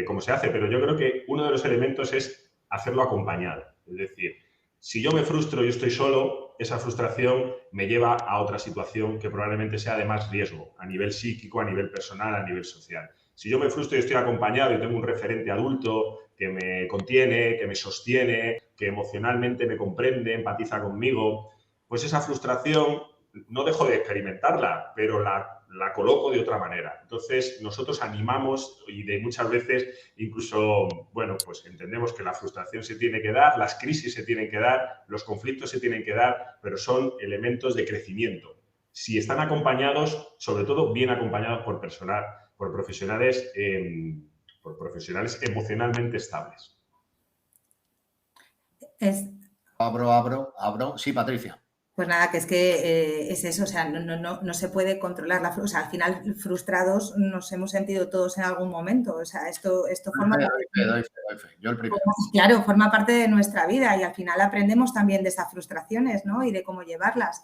cómo se hace, pero yo creo que uno de los elementos es hacerlo acompañado. Es decir, si yo me frustro y estoy solo, esa frustración me lleva a otra situación que probablemente sea de más riesgo a nivel psíquico, a nivel personal, a nivel social. Si yo me frustro y estoy acompañado y tengo un referente adulto que me contiene, que me sostiene, que emocionalmente me comprende, empatiza conmigo, pues esa frustración no dejo de experimentarla, pero la coloco de otra manera. Entonces, nosotros animamos y de muchas veces incluso, bueno, pues entendemos que la frustración se tiene que dar, las crisis se tienen que dar, los conflictos se tienen que dar, pero son elementos de crecimiento. Si están acompañados, sobre todo bien acompañados por profesionales emocionalmente estables. Abro. Sí, Patricia. Pues nada, que es eso, o sea, no se puede controlar la frustración. O sea, al final frustrados nos hemos sentido todos en algún momento. O sea, esto forma parte. Yo el primero. Claro, forma parte de nuestra vida y al final aprendemos también de esas frustraciones, ¿no? Y de cómo llevarlas.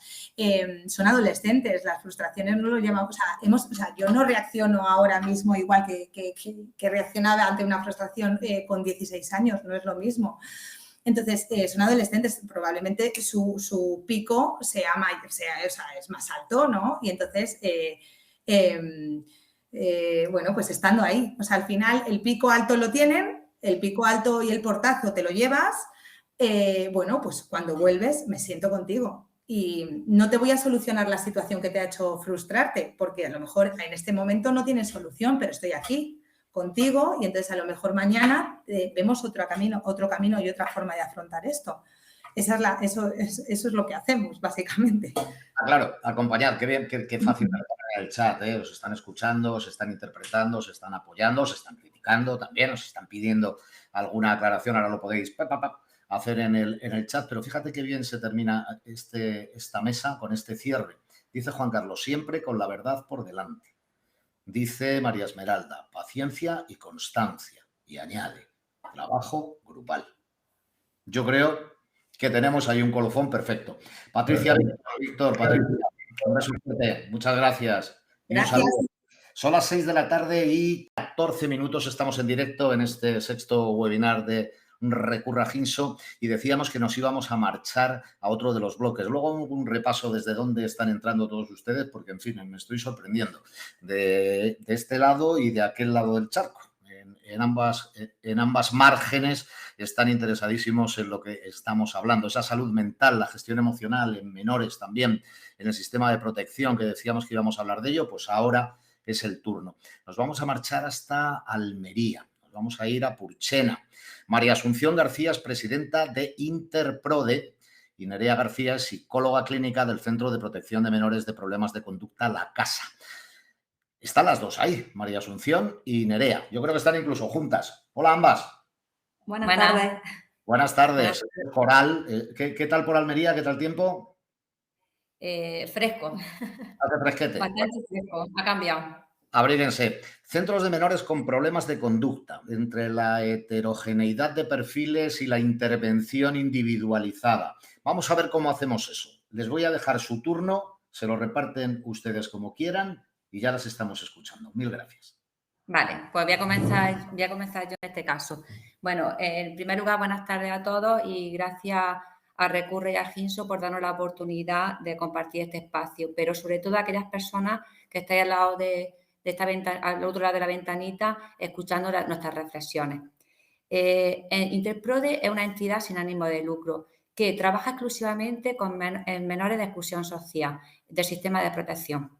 Son adolescentes, las frustraciones no lo llevamos. O sea, yo no reacciono ahora mismo igual que reaccionaba ante una frustración con 16 años, no es lo mismo. Entonces, son adolescentes, probablemente su pico sea mayor, es más alto, ¿no? Y entonces, bueno, pues estando ahí. O sea, al final el pico alto lo tienen, el pico alto y el portazo te lo llevas. Bueno, pues cuando vuelves me siento contigo. Y no te voy a solucionar la situación que te ha hecho frustrarte, porque a lo mejor en este momento no tienes solución, pero estoy aquí contigo y entonces a lo mejor mañana vemos otro camino y otra forma de afrontar esto. Eso es lo que hacemos, básicamente. Claro, acompañar, qué bien, qué fácil el chat, os están escuchando, os están interpretando, os están apoyando, os están criticando también, os están pidiendo alguna aclaración, ahora lo podéis hacer en el chat, pero fíjate qué bien se termina esta mesa con este cierre. Dice Juan Carlos, siempre con la verdad por delante. Dice María Esmeralda, paciencia y constancia. Y añade, trabajo grupal. Yo creo que tenemos ahí un colofón perfecto. Patricia, Víctor, Patricia, muchas gracias. Gracias. Son las 6 de la tarde y 14 minutos. Estamos en directo en este sexto webinar de Recurra Ginso y decíamos que nos íbamos a marchar a otro de los bloques. Luego un repaso desde dónde están entrando todos ustedes, porque, en fin, me estoy sorprendiendo de este lado y de aquel lado del charco. En ambas márgenes están interesadísimos en lo que estamos hablando. Esa salud mental, la gestión emocional en menores también, en el sistema de protección que decíamos que íbamos a hablar de ello, pues ahora es el turno. Nos vamos a marchar hasta Almería. Vamos a ir a Purchena. María Asunción García es presidenta de Interprode y Nerea García es psicóloga clínica del Centro de Protección de Menores de Problemas de Conducta La Casa. Están las dos ahí, María Asunción y Nerea. Yo creo que están incluso juntas. Hola ambas. Buenas tardes. Buenas tardes. Coral, ¿qué tal por Almería? ¿Qué tal tiempo? Fresco. Hace fresquete. Bastante fresco. Ha cambiado. Abríguense. Centros de menores con problemas de conducta. Entre la heterogeneidad de perfiles y la intervención individualizada. Vamos a ver cómo hacemos eso. Les voy a dejar su turno, se lo reparten ustedes como quieran y ya las estamos escuchando. Mil gracias. Vale, pues voy a comenzar yo en este caso. Bueno, en primer lugar, buenas tardes a todos y gracias a Recurre y a Ginso por darnos la oportunidad de compartir este espacio, pero sobre todo a aquellas personas que estáis al lado de esta ventana, al otro lado de la ventanita, escuchando nuestras reflexiones. Interprode es una entidad sin ánimo de lucro que trabaja exclusivamente con menores de exclusión social del sistema de protección.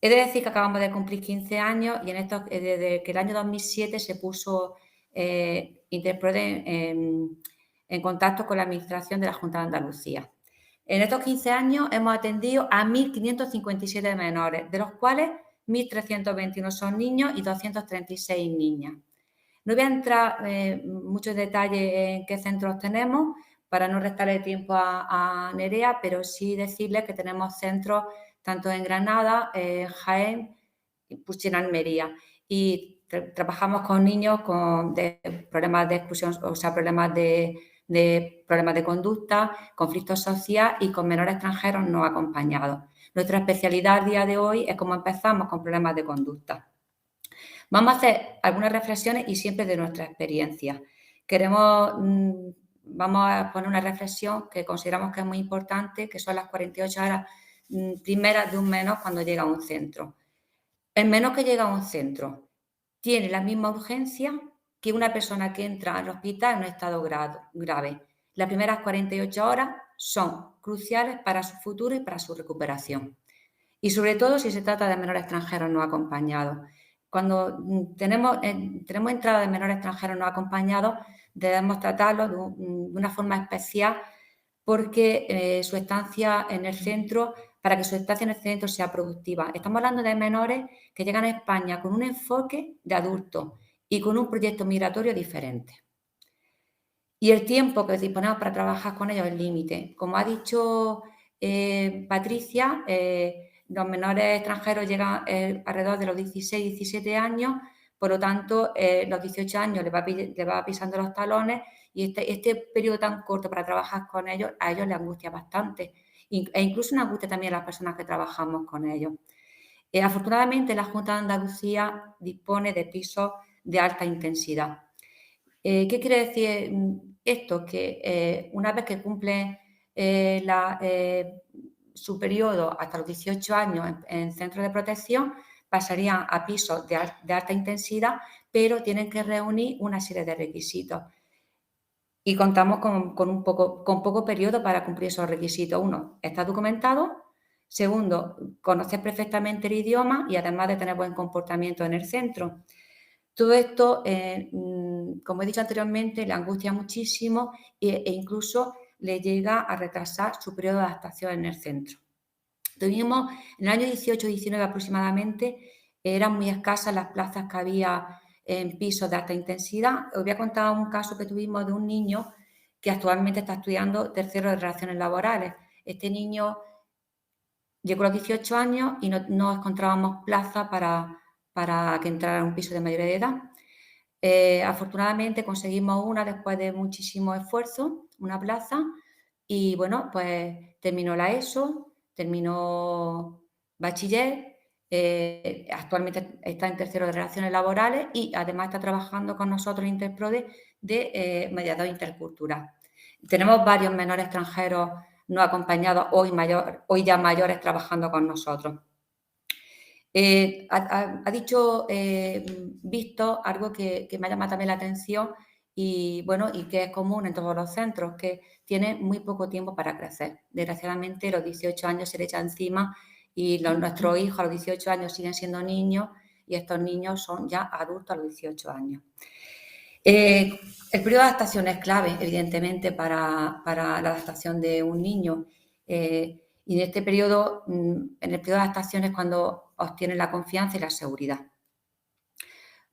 He de decir que acabamos de cumplir 15 años y desde que el año 2007 se puso Interprode en contacto con la Administración de la Junta de Andalucía. En estos 15 años hemos atendido a 1.557 menores, de los cuales 1.321 son niños y 236 niñas. No voy a entrar muchos detalles en qué centros tenemos para no restarle tiempo a Nerea, pero sí decirles que tenemos centros tanto en Granada, Jaén y en Almería. Y trabajamos con niños con problemas de exclusión, o sea, problemas de conducta, conflictos sociales y con menores extranjeros no acompañados. Nuestra especialidad al día de hoy es cómo empezamos con problemas de conducta. Vamos a hacer algunas reflexiones y siempre de nuestra experiencia. Vamos a poner una reflexión que consideramos que es muy importante, que son las 48 horas primeras de un menor cuando llega a un centro. El menor que llega a un centro tiene la misma urgencia que una persona que entra al hospital en un estado grave. Las primeras 48 horas son cruciales para su futuro y para su recuperación. Y sobre todo si se trata de menores extranjeros no acompañados. Cuando tenemos entrada de menores extranjeros no acompañados, debemos tratarlos de una forma especial porque su estancia en el centro, para que su estancia en el centro sea productiva. Estamos hablando de menores que llegan a España con un enfoque de adultos y con un proyecto migratorio diferente. Y el tiempo que disponemos para trabajar con ellos es límite. Como ha dicho Patricia, los menores extranjeros llegan alrededor de los 16, 17 años, por lo tanto, los 18 años le va pisando los talones y este periodo tan corto para trabajar con ellos, a ellos les angustia bastante. E incluso nos angustia también a las personas que trabajamos con ellos. Afortunadamente, la Junta de Andalucía dispone de pisos de alta intensidad. ¿Qué quiere decir esto? Que una vez que cumple su periodo hasta los 18 años en centros de protección, pasarían a pisos de alta intensidad, pero tienen que reunir una serie de requisitos. Y contamos con poco periodo para cumplir esos requisitos. Uno, estar documentado. Segundo, conocer perfectamente el idioma y además de tener buen comportamiento en el centro. Todo esto, como he dicho anteriormente, le angustia muchísimo e incluso le llega a retrasar su periodo de adaptación en el centro. Tuvimos, en el año 18-19 aproximadamente, eran muy escasas las plazas que había en pisos de alta intensidad. Os voy a contar un caso que tuvimos de un niño que actualmente está estudiando tercero de Relaciones Laborales. Este niño llegó a los 18 años y no encontrábamos plaza para que entrara en un piso de mayoría de edad. Afortunadamente conseguimos una después de muchísimo esfuerzo, una plaza, y bueno, pues terminó la ESO, terminó bachiller, actualmente está en tercero de Relaciones Laborales y además está trabajando con nosotros en Interprode de mediador intercultural. Tenemos varios menores extranjeros no acompañados, hoy ya mayores, trabajando con nosotros. Ha dicho Víctor algo que me llama también la atención y que es común en todos los centros, que tiene muy poco tiempo para crecer. Desgraciadamente, los 18 años se le echa encima y nuestros hijos a los 18 años siguen siendo niños y estos niños son ya adultos a los 18 años. El periodo de adaptación es clave, evidentemente, para la adaptación de un niño. Y en este periodo, en el periodo de adaptación es cuando obtienen la confianza y la seguridad.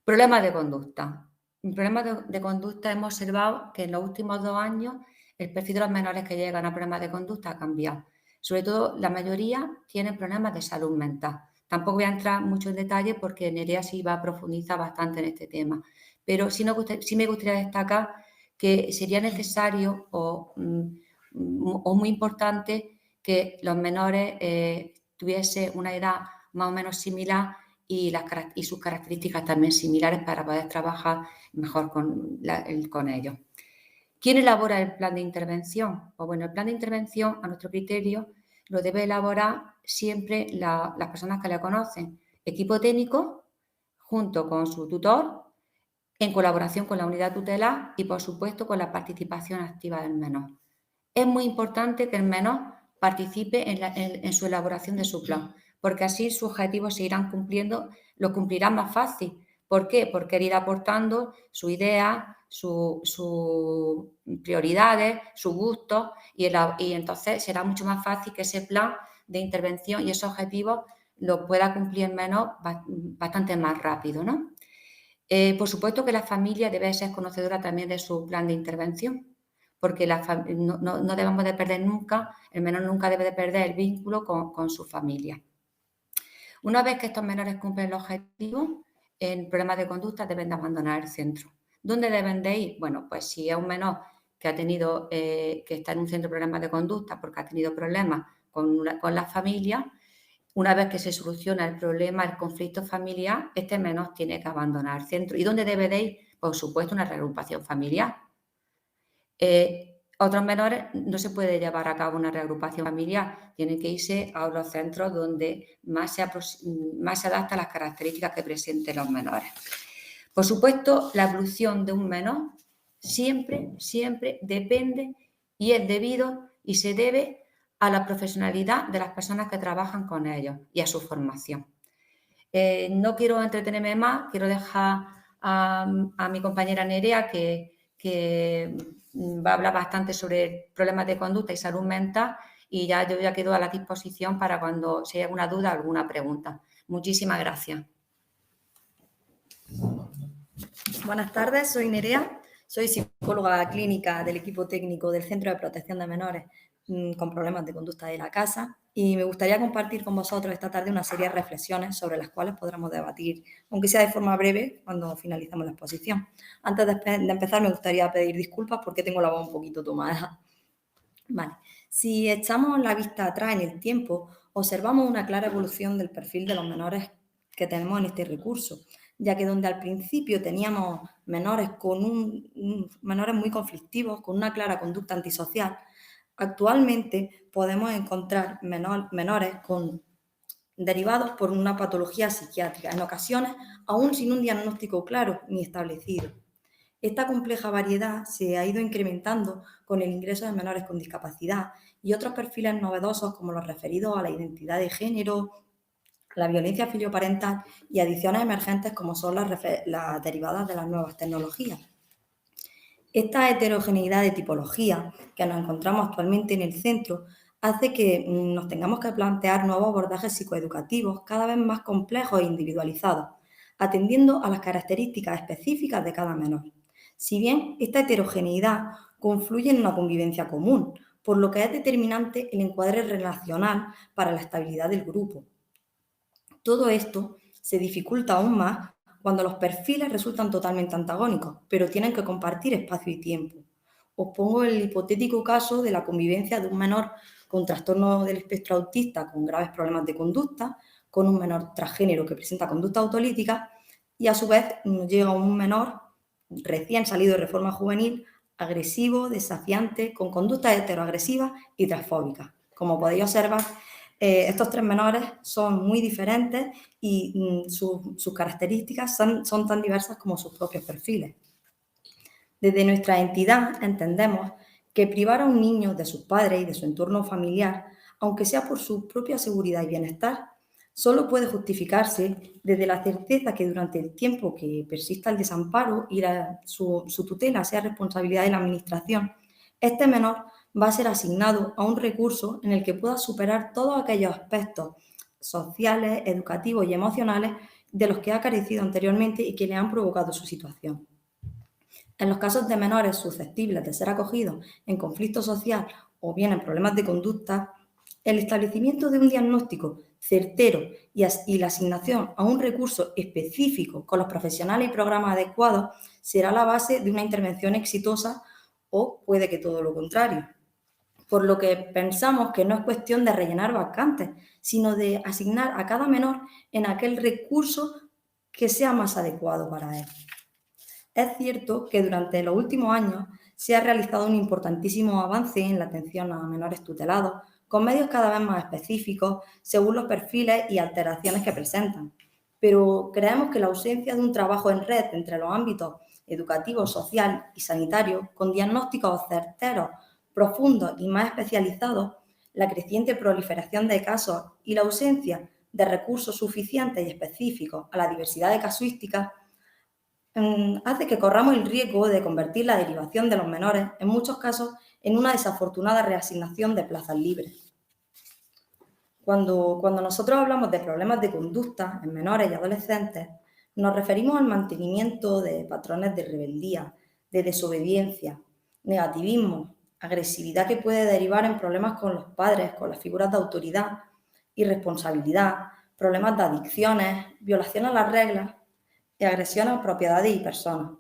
Problemas de conducta. En problemas de conducta hemos observado que en los últimos 2 años el perfil de los menores que llegan a problemas de conducta ha cambiado. Sobre todo, la mayoría tienen problemas de salud mental. Tampoco voy a entrar mucho en detalle porque Nerea sí va a profundizar bastante en este tema. Pero sí me gustaría destacar que sería necesario o muy importante que los menores tuviesen una edad más o menos similar y sus características también similares para poder trabajar mejor con ellos. ¿Quién elabora el plan de intervención? Pues bueno, el plan de intervención, a nuestro criterio, lo debe elaborar siempre las personas que le conocen. Equipo técnico, junto con su tutor, en colaboración con la unidad tutelar y, por supuesto, con la participación activa del menor. Es muy importante que el menor participe en su elaboración de su plan, porque así sus objetivos se irán cumpliendo, lo cumplirán más fácil. ¿Por qué? Porque él irá aportando su idea, sus prioridades, sus gustos y entonces será mucho más fácil que ese plan de intervención y esos objetivos lo pueda cumplir el menor bastante más rápido, ¿no? Por supuesto que la familia debe ser conocedora también de su plan de intervención, porque no debemos de perder nunca, el menor nunca debe de perder el vínculo con su familia. Una vez que estos menores cumplen el objetivo, en problemas de conducta deben de abandonar el centro. ¿Dónde deben de ir? Bueno, pues si es un menor que está en un centro de problemas de conducta porque ha tenido problemas con la familia, una vez que se soluciona el problema, el conflicto familiar, este menor tiene que abandonar el centro. ¿Y dónde debe de ir? Por supuesto, una reagrupación familiar. Otros menores no se puede llevar a cabo una reagrupación familiar, tienen que irse a los centros donde más se adapta a las características que presenten los menores. Por supuesto, la evolución de un menor siempre depende y es debido y se debe a la profesionalidad de las personas que trabajan con ellos y a su formación. No quiero entretenerme más, quiero dejar a mi compañera Nerea que va a hablar bastante sobre problemas de conducta y salud mental y yo ya quedo a la disposición para cuando se haya alguna duda o alguna pregunta. Muchísimas gracias. Buenas tardes, soy Nerea, soy psicóloga clínica del equipo técnico del Centro de Protección de Menores con problemas de conducta de la casa y me gustaría compartir con vosotros esta tarde una serie de reflexiones sobre las cuales podremos debatir, aunque sea de forma breve, cuando finalicemos la exposición. Antes de empezar me gustaría pedir disculpas porque tengo la voz un poquito tomada. Vale. Si echamos la vista atrás en el tiempo, observamos una clara evolución del perfil de los menores que tenemos en este recurso, ya que donde al principio teníamos menores menores muy conflictivos, con una clara conducta antisocial, actualmente podemos encontrar menores derivados por una patología psiquiátrica, en ocasiones aún sin un diagnóstico claro ni establecido. Esta compleja variedad se ha ido incrementando con el ingreso de menores con discapacidad y otros perfiles novedosos como los referidos a la identidad de género, la violencia filioparental y adiciones emergentes como son las derivadas de las nuevas tecnologías. Esta heterogeneidad de tipología que nos encontramos actualmente en el centro hace que nos tengamos que plantear nuevos abordajes psicoeducativos cada vez más complejos e individualizados, atendiendo a las características específicas de cada menor. Si bien esta heterogeneidad confluye en una convivencia común, por lo que es determinante el encuadre relacional para la estabilidad del grupo. Todo esto se dificulta aún más cuando los perfiles resultan totalmente antagónicos, pero tienen que compartir espacio y tiempo. Os pongo el hipotético caso de la convivencia de un menor con trastorno del espectro autista con graves problemas de conducta, con un menor transgénero que presenta conducta autolítica y a su vez nos llega un menor recién salido de reforma juvenil, agresivo, desafiante, con conductas heteroagresivas y transfóbicas. Como podéis observar, estos tres menores son muy diferentes y sus características son tan diversas como sus propios perfiles. Desde nuestra entidad entendemos que privar a un niño de sus padres y de su entorno familiar, aunque sea por su propia seguridad y bienestar, solo puede justificarse desde la certeza que durante el tiempo que persista el desamparo y su tutela sea responsabilidad de la Administración, este menor va a ser asignado a un recurso en el que pueda superar todos aquellos aspectos sociales, educativos y emocionales de los que ha carecido anteriormente y que le han provocado su situación. En los casos de menores susceptibles de ser acogidos en conflicto social o bien en problemas de conducta, el establecimiento de un diagnóstico certero y la asignación a un recurso específico con los profesionales y programas adecuados será la base de una intervención exitosa o puede que todo lo contrario. Por lo que pensamos que no es cuestión de rellenar vacantes, sino de asignar a cada menor en aquel recurso que sea más adecuado para él. Es cierto que durante los últimos años se ha realizado un importantísimo avance en la atención a menores tutelados, con medios cada vez más específicos según los perfiles y alteraciones que presentan. Pero creemos que la ausencia de un trabajo en red entre los ámbitos educativo, social y sanitario, con diagnósticos certeros, profundos y más especializados, la creciente proliferación de casos y la ausencia de recursos suficientes y específicos a la diversidad de casuísticas hace que corramos el riesgo de convertir la derivación de los menores, en muchos casos, en una desafortunada reasignación de plazas libres. Cuando nosotros hablamos de problemas de conducta en menores y adolescentes, nos referimos al mantenimiento de patrones de rebeldía, de desobediencia, negativismo, agresividad que puede derivar en problemas con los padres, con las figuras de autoridad, irresponsabilidad, problemas de adicciones, violación a las reglas y agresión a propiedades y personas.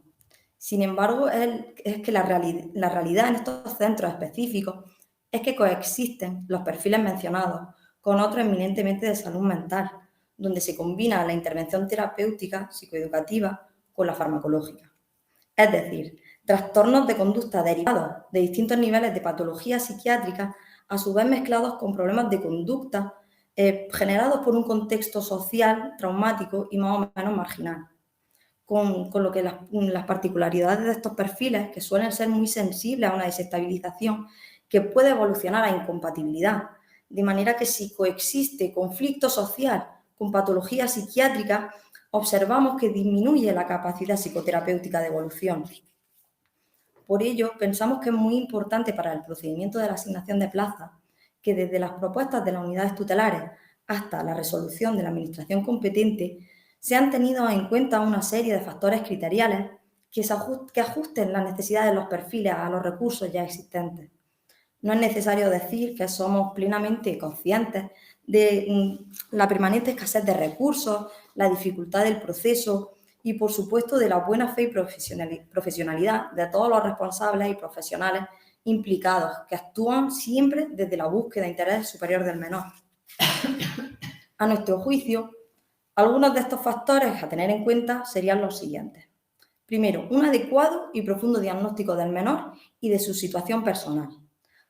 Sin embargo, es que la realidad en estos centros específicos es que coexisten los perfiles mencionados con otros eminentemente de salud mental, donde se combina la intervención terapéutica psicoeducativa con la farmacológica. Es decir, trastornos de conducta derivados de distintos niveles de patología psiquiátrica, a su vez mezclados con problemas de conducta generados por un contexto social traumático y más o menos marginal. Con lo que las particularidades de estos perfiles, que suelen ser muy sensibles a una desestabilización que puede evolucionar a incompatibilidad, de manera que si coexiste conflicto social con patología psiquiátrica, observamos que disminuye la capacidad psicoterapéutica de evolución. Por ello, pensamos que es muy importante para el procedimiento de la asignación de plazas que desde las propuestas de las unidades tutelares hasta la resolución de la administración competente se han tenido en cuenta una serie de factores criteriales que ajusten las necesidades de los perfiles a los recursos ya existentes. No es necesario decir que somos plenamente conscientes de la permanente escasez de recursos, la dificultad del proceso y, por supuesto, de la buena fe y profesionalidad de todos los responsables y profesionales implicados, que actúan siempre desde la búsqueda de interés superior del menor. A nuestro juicio, algunos de estos factores a tener en cuenta serían los siguientes. Primero, un adecuado y profundo diagnóstico del menor y de su situación personal,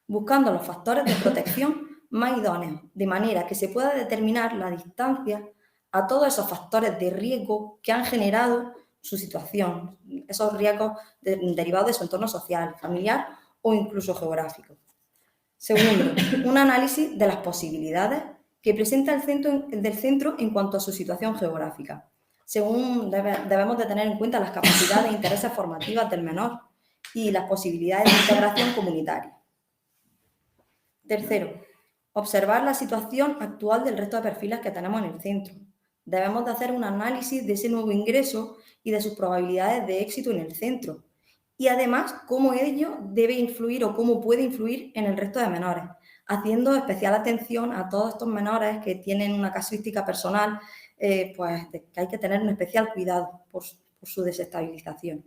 buscando los factores de protección más idóneos, de manera que se pueda determinar la distancia a todos esos factores de riesgo que han generado su situación, esos riesgos derivados de su entorno social, familiar o incluso geográfico. Segundo, un análisis de las posibilidades que presenta el centro en cuanto a su situación geográfica. Debemos de tener en cuenta las capacidades e intereses formativas del menor y las posibilidades de integración comunitaria. Tercero, observar la situación actual del resto de perfiles que tenemos en el centro. Debemos de hacer un análisis de ese nuevo ingreso y de sus probabilidades de éxito en el centro. Y además, cómo ello debe influir o cómo puede influir en el resto de menores, haciendo especial atención a todos estos menores que tienen una casuística personal, pues que hay que tener un especial cuidado por su desestabilización.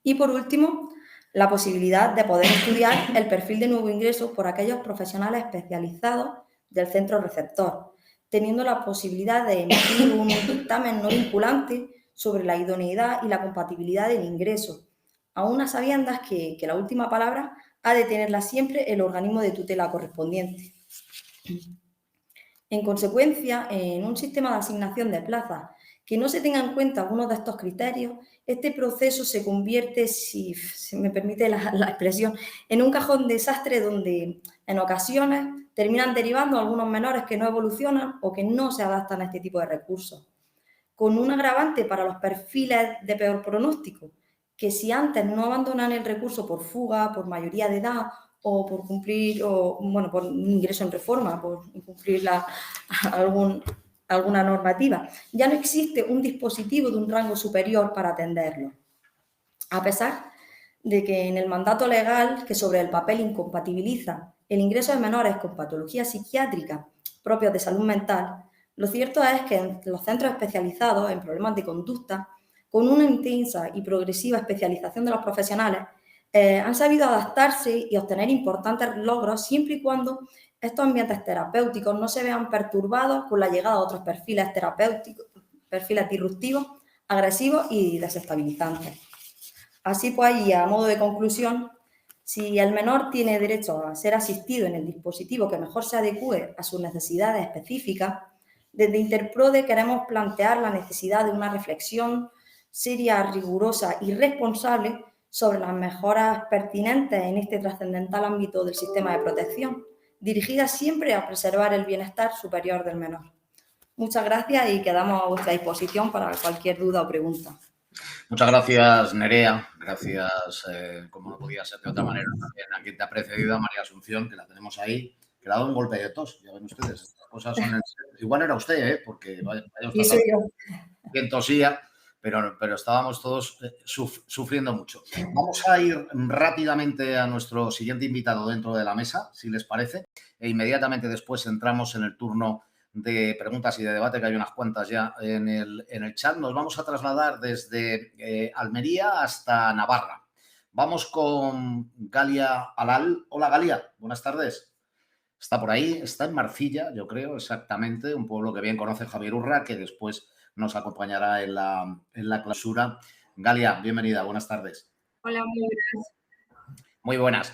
Y por último, la posibilidad de poder estudiar el perfil de nuevo ingreso por aquellos profesionales especializados del centro receptor, teniendo la posibilidad de emitir un dictamen no vinculante sobre la idoneidad y la compatibilidad del ingreso, aún a sabiendas que la última palabra ha de tenerla siempre el organismo de tutela correspondiente. En consecuencia, en un sistema de asignación de plazas que no se tenga en cuenta algunos de estos criterios, este proceso se convierte, si se me permite la expresión, en un cajón desastre donde en ocasiones terminan derivando a algunos menores que no evolucionan o que no se adaptan a este tipo de recursos. Con un agravante para los perfiles de peor pronóstico, que si antes no abandonan el recurso por fuga, por mayoría de edad o por cumplir, por ingreso en reforma, por incumplir alguna normativa, ya no existe un dispositivo de un rango superior para atenderlo. A pesar de que en el mandato legal que sobre el papel incompatibiliza el ingreso de menores con patologías psiquiátricas propias de salud mental, lo cierto es que en los centros especializados en problemas de conducta, con una intensa y progresiva especialización de los profesionales, han sabido adaptarse y obtener importantes logros siempre y cuando estos ambientes terapéuticos no se vean perturbados con la llegada de otros perfiles terapéuticos, perfiles disruptivos, agresivos y desestabilizantes. Así pues, y a modo de conclusión, si el menor tiene derecho a ser asistido en el dispositivo que mejor se adecue a sus necesidades específicas, desde Interprode queremos plantear la necesidad de una reflexión seria, rigurosa y responsable sobre las mejoras pertinentes en este trascendental ámbito del sistema de protección, dirigidas siempre a preservar el bienestar superior del menor. Muchas gracias y quedamos a vuestra disposición para cualquier duda o pregunta. Muchas gracias, Nerea. Gracias, como no podía ser de otra manera, también a quien te ha precedido, a María Asunción, que la tenemos ahí, que le ha dado un golpe de tos. Ya ven ustedes, estas cosas son... Igual era usted, porque vaya soy yo. Bien tosía, pero estábamos todos sufriendo mucho. Vamos a ir rápidamente a nuestro siguiente invitado dentro de la mesa, si les parece, e inmediatamente después entramos en el turno de preguntas y de debate, que hay unas cuantas ya en el chat. Nos vamos a trasladar desde Almería hasta Navarra. Vamos con Galia Alal. Hola, Galia. Buenas tardes. Está por ahí, está en Marcilla, yo creo, exactamente, un pueblo que bien conoce Javier Urra, que después nos acompañará en la clausura. Galia, bienvenida, buenas tardes. Hola, muy buenas. Muy buenas.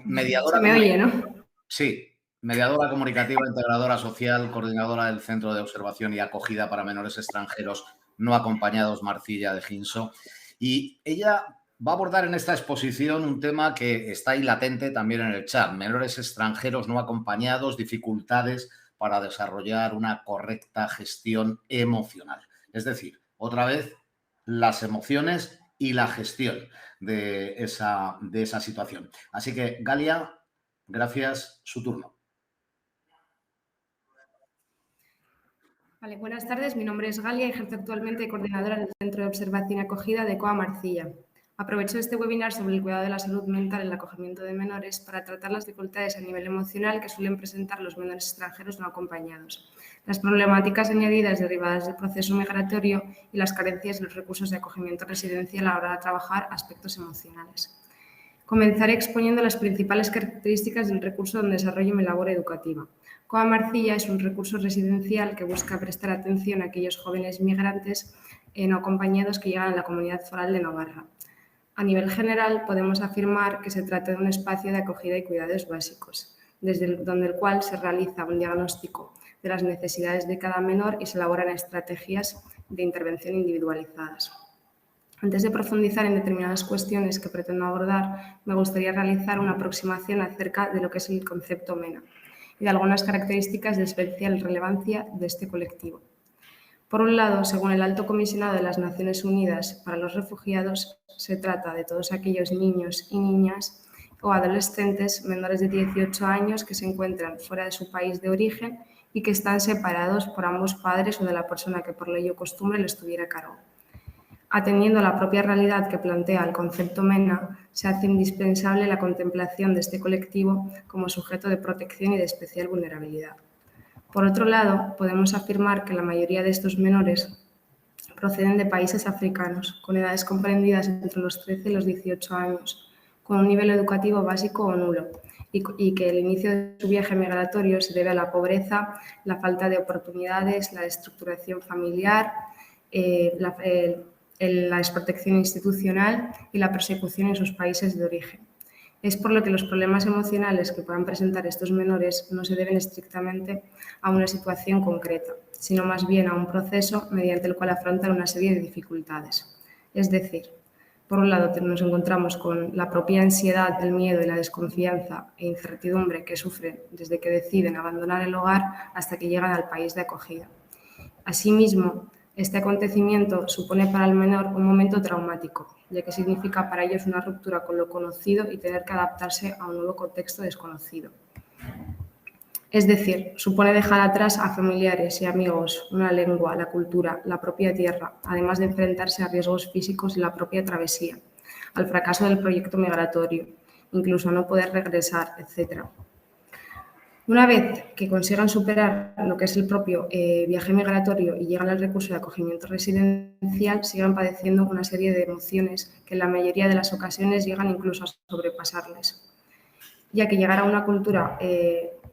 Mediadora. Se me oye, ¿no? Sí. Mediadora comunicativa, integradora social, coordinadora del Centro de Observación y Acogida para Menores Extranjeros No Acompañados Marcilla de Ginso. Y ella va a abordar en esta exposición un tema que está ahí latente también en el chat: menores extranjeros no acompañados, dificultades para desarrollar una correcta gestión emocional. Es decir, otra vez, las emociones y la gestión de esa situación. Así que, Galia, gracias, su turno. Vale, buenas tardes, mi nombre es Galia y ejerzo actualmente de coordinadora en el Centro de Observación y Acogida de COA Marcilla. Aprovecho este webinar sobre el cuidado de la salud mental en el acogimiento de menores para tratar las dificultades a nivel emocional que suelen presentar los menores extranjeros no acompañados, las problemáticas añadidas derivadas del proceso migratorio y las carencias de los recursos de acogimiento residencial a la hora de trabajar aspectos emocionales. Comenzaré exponiendo las principales características del recurso donde desarrollo mi labor educativa. COA Marcilla es un recurso residencial que busca prestar atención a aquellos jóvenes migrantes no acompañados que llegan a la Comunidad Foral de Navarra. A nivel general, podemos afirmar que se trata de un espacio de acogida y cuidados básicos, donde el cual se realiza un diagnóstico de las necesidades de cada menor y se elaboran estrategias de intervención individualizadas. Antes de profundizar en determinadas cuestiones que pretendo abordar, me gustaría realizar una aproximación acerca de lo que es el concepto MENA y de algunas características de especial relevancia de este colectivo. Por un lado, según el Alto Comisionado de las Naciones Unidas para los Refugiados, se trata de todos aquellos niños y niñas o adolescentes menores de 18 años que se encuentran fuera de su país de origen y que están separados por ambos padres o de la persona que por ley o costumbre les tuviera a cargo. Atendiendo a la propia realidad que plantea el concepto MENA, se hace indispensable la contemplación de este colectivo como sujeto de protección y de especial vulnerabilidad. Por otro lado, podemos afirmar que la mayoría de estos menores proceden de países africanos, con edades comprendidas entre los 13 y los 18 años, con un nivel educativo básico o nulo, y que el inicio de su viaje migratorio se debe a la pobreza, la falta de oportunidades, la destructuración familiar, la desprotección institucional y la persecución en sus países de origen. Es por lo que los problemas emocionales que puedan presentar estos menores no se deben estrictamente a una situación concreta, sino más bien a un proceso mediante el cual afrontan una serie de dificultades. Es decir, Por un lado, nos encontramos con la propia ansiedad, el miedo y la desconfianza e incertidumbre que sufren desde que deciden abandonar el hogar hasta que llegan al país de acogida. Asimismo, este acontecimiento supone para el menor un momento traumático, ya que significa para ellos una ruptura con lo conocido y tener que adaptarse a un nuevo contexto desconocido. Es decir, supone dejar atrás a familiares y amigos, una lengua, la cultura, la propia tierra, además de enfrentarse a riesgos físicos en la propia travesía, al fracaso del proyecto migratorio, incluso a no poder regresar, etc. Una vez que consigan superar lo que es el propio viaje migratorio y llegan al recurso de acogimiento residencial, siguen padeciendo una serie de emociones que en la mayoría de las ocasiones llegan incluso a sobrepasarles, ya que llegar a una cultura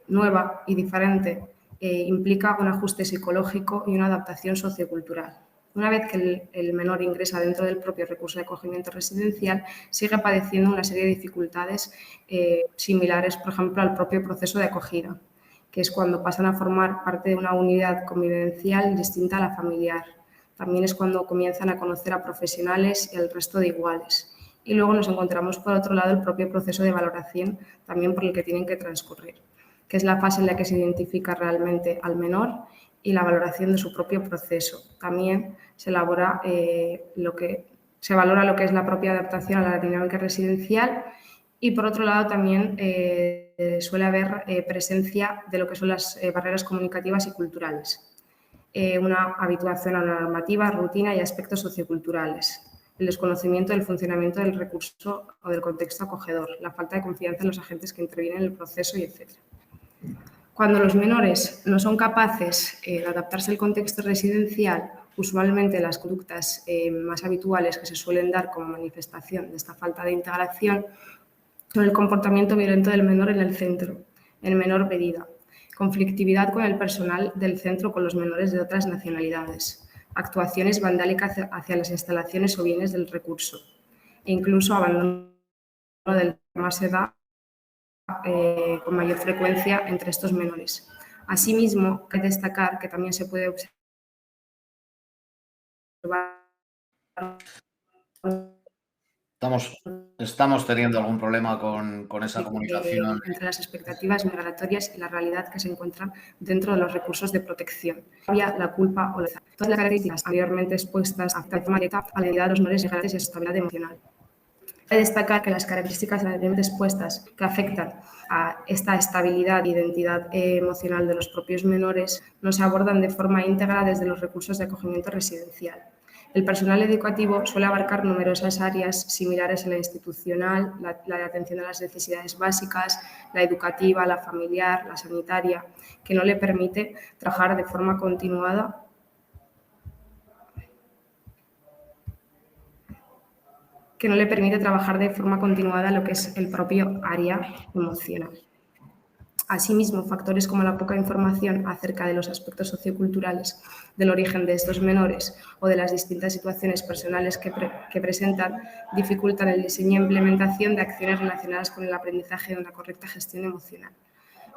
nueva y diferente implica un ajuste psicológico y una adaptación sociocultural. Una vez que el menor ingresa dentro del propio recurso de acogimiento residencial, sigue padeciendo una serie de dificultades similares, por ejemplo, al propio proceso de acogida, que es cuando pasan a formar parte de una unidad convivencial distinta a la familiar. También es cuando comienzan a conocer a profesionales y al resto de iguales. Y luego nos encontramos, por otro lado, el propio proceso de valoración, también por el que tienen que transcurrir, que es la fase en la que se identifica realmente al menor y la valoración de su propio proceso. También se elabora valora lo que es la propia adaptación a la dinámica residencial y, por otro lado, también suele haber presencia de lo que son las barreras comunicativas y culturales, una habituación a la normativa, rutina y aspectos socioculturales, el desconocimiento del funcionamiento del recurso o del contexto acogedor, la falta de confianza en los agentes que intervienen en el proceso y etc. Cuando los menores no son capaces de adaptarse al contexto residencial, usualmente las conductas más habituales que se suelen dar como manifestación de esta falta de integración son el comportamiento violento del menor en el centro, en menor medida, conflictividad con el personal del centro con los menores de otras nacionalidades, actuaciones vandálicas hacia las instalaciones o bienes del recurso e incluso abandono del que más se da con mayor frecuencia entre estos menores. Asimismo, hay que destacar que también se puede observar Estamos teniendo algún problema con esa comunicación. entre las expectativas migratorias y la realidad que se encuentra dentro de los recursos de protección. La culpa o todas las características anteriormente expuestas afectan de forma directa a la identidad de los menores migrantes y a su estabilidad emocional. Hay que destacar que las características anteriormente expuestas que afectan a esta estabilidad e identidad emocional de los propios menores no se abordan de forma íntegra desde los recursos de acogimiento residencial. El personal educativo suele abarcar numerosas áreas similares a la institucional, la de atención a las necesidades básicas, la educativa, la familiar, la sanitaria, que no le permite trabajar de forma continuada lo que es el propio área emocional. Asimismo, factores como la poca información acerca de los aspectos socioculturales del origen de estos menores o de las distintas situaciones personales que presentan dificultan el diseño e implementación de acciones relacionadas con el aprendizaje de una correcta gestión emocional.